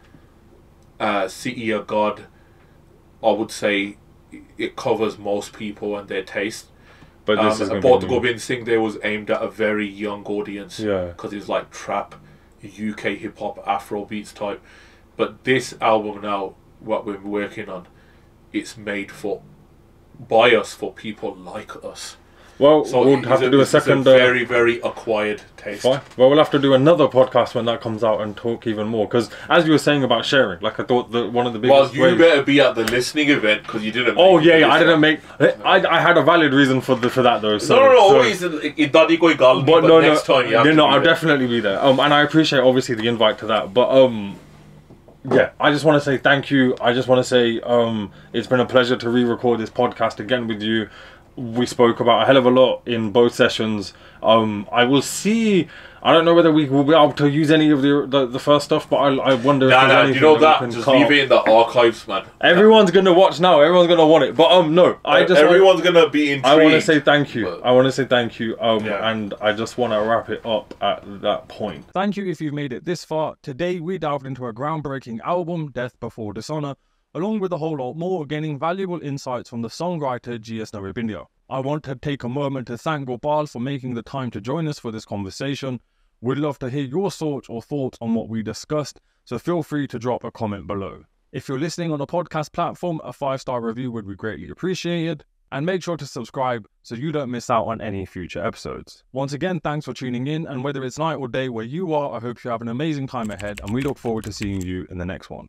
City of God, I would say it covers most people and their taste. But this is Bod Gobind Singh there was aimed at a very young audience. Yeah. Because it's like trap, UK hip hop, Afro beats type. But this album now, what we're working on, it's made by us for people like us. Well, so we'll have to do a second. It's a very, very acquired taste. Fine. Well, we'll have to do another podcast when that comes out and talk even more. Because as you were saying about sharing, like I thought that one of the biggest. Well, you better be at the listening event because you didn't. Oh yeah, I didn't make. I had a valid reason for that though. So, no. Next time you have to I'll definitely be there. And I appreciate obviously the invite to that, but yeah, I just want to say thank you. I just want to say it's been a pleasure to re-record this podcast again with you. We spoke about a hell of a lot in both sessions. I will see. I don't know whether we will be able to use any of the first stuff, but I wonder. You know that. Just leave it in the archives, man. Everyone's gonna watch now. Everyone's gonna want it. But no, everyone's gonna be intrigued. I want to say thank you. And I just want to wrap it up at that point. Thank you if you've made it this far. Today we delved into a groundbreaking album, Death Before Dishonor, along with a whole lot more, gaining valuable insights from the songwriter G.S. Nawepindiya. I want to take a moment to thank Gopal for making the time to join us for this conversation. We'd love to hear your thoughts on what we discussed, so feel free to drop a comment below. If you're listening on a podcast platform, a 5-star review would be greatly appreciated, and make sure to subscribe so you don't miss out on any future episodes. Once again, thanks for tuning in, and whether it's night or day where you are, I hope you have an amazing time ahead, and we look forward to seeing you in the next one.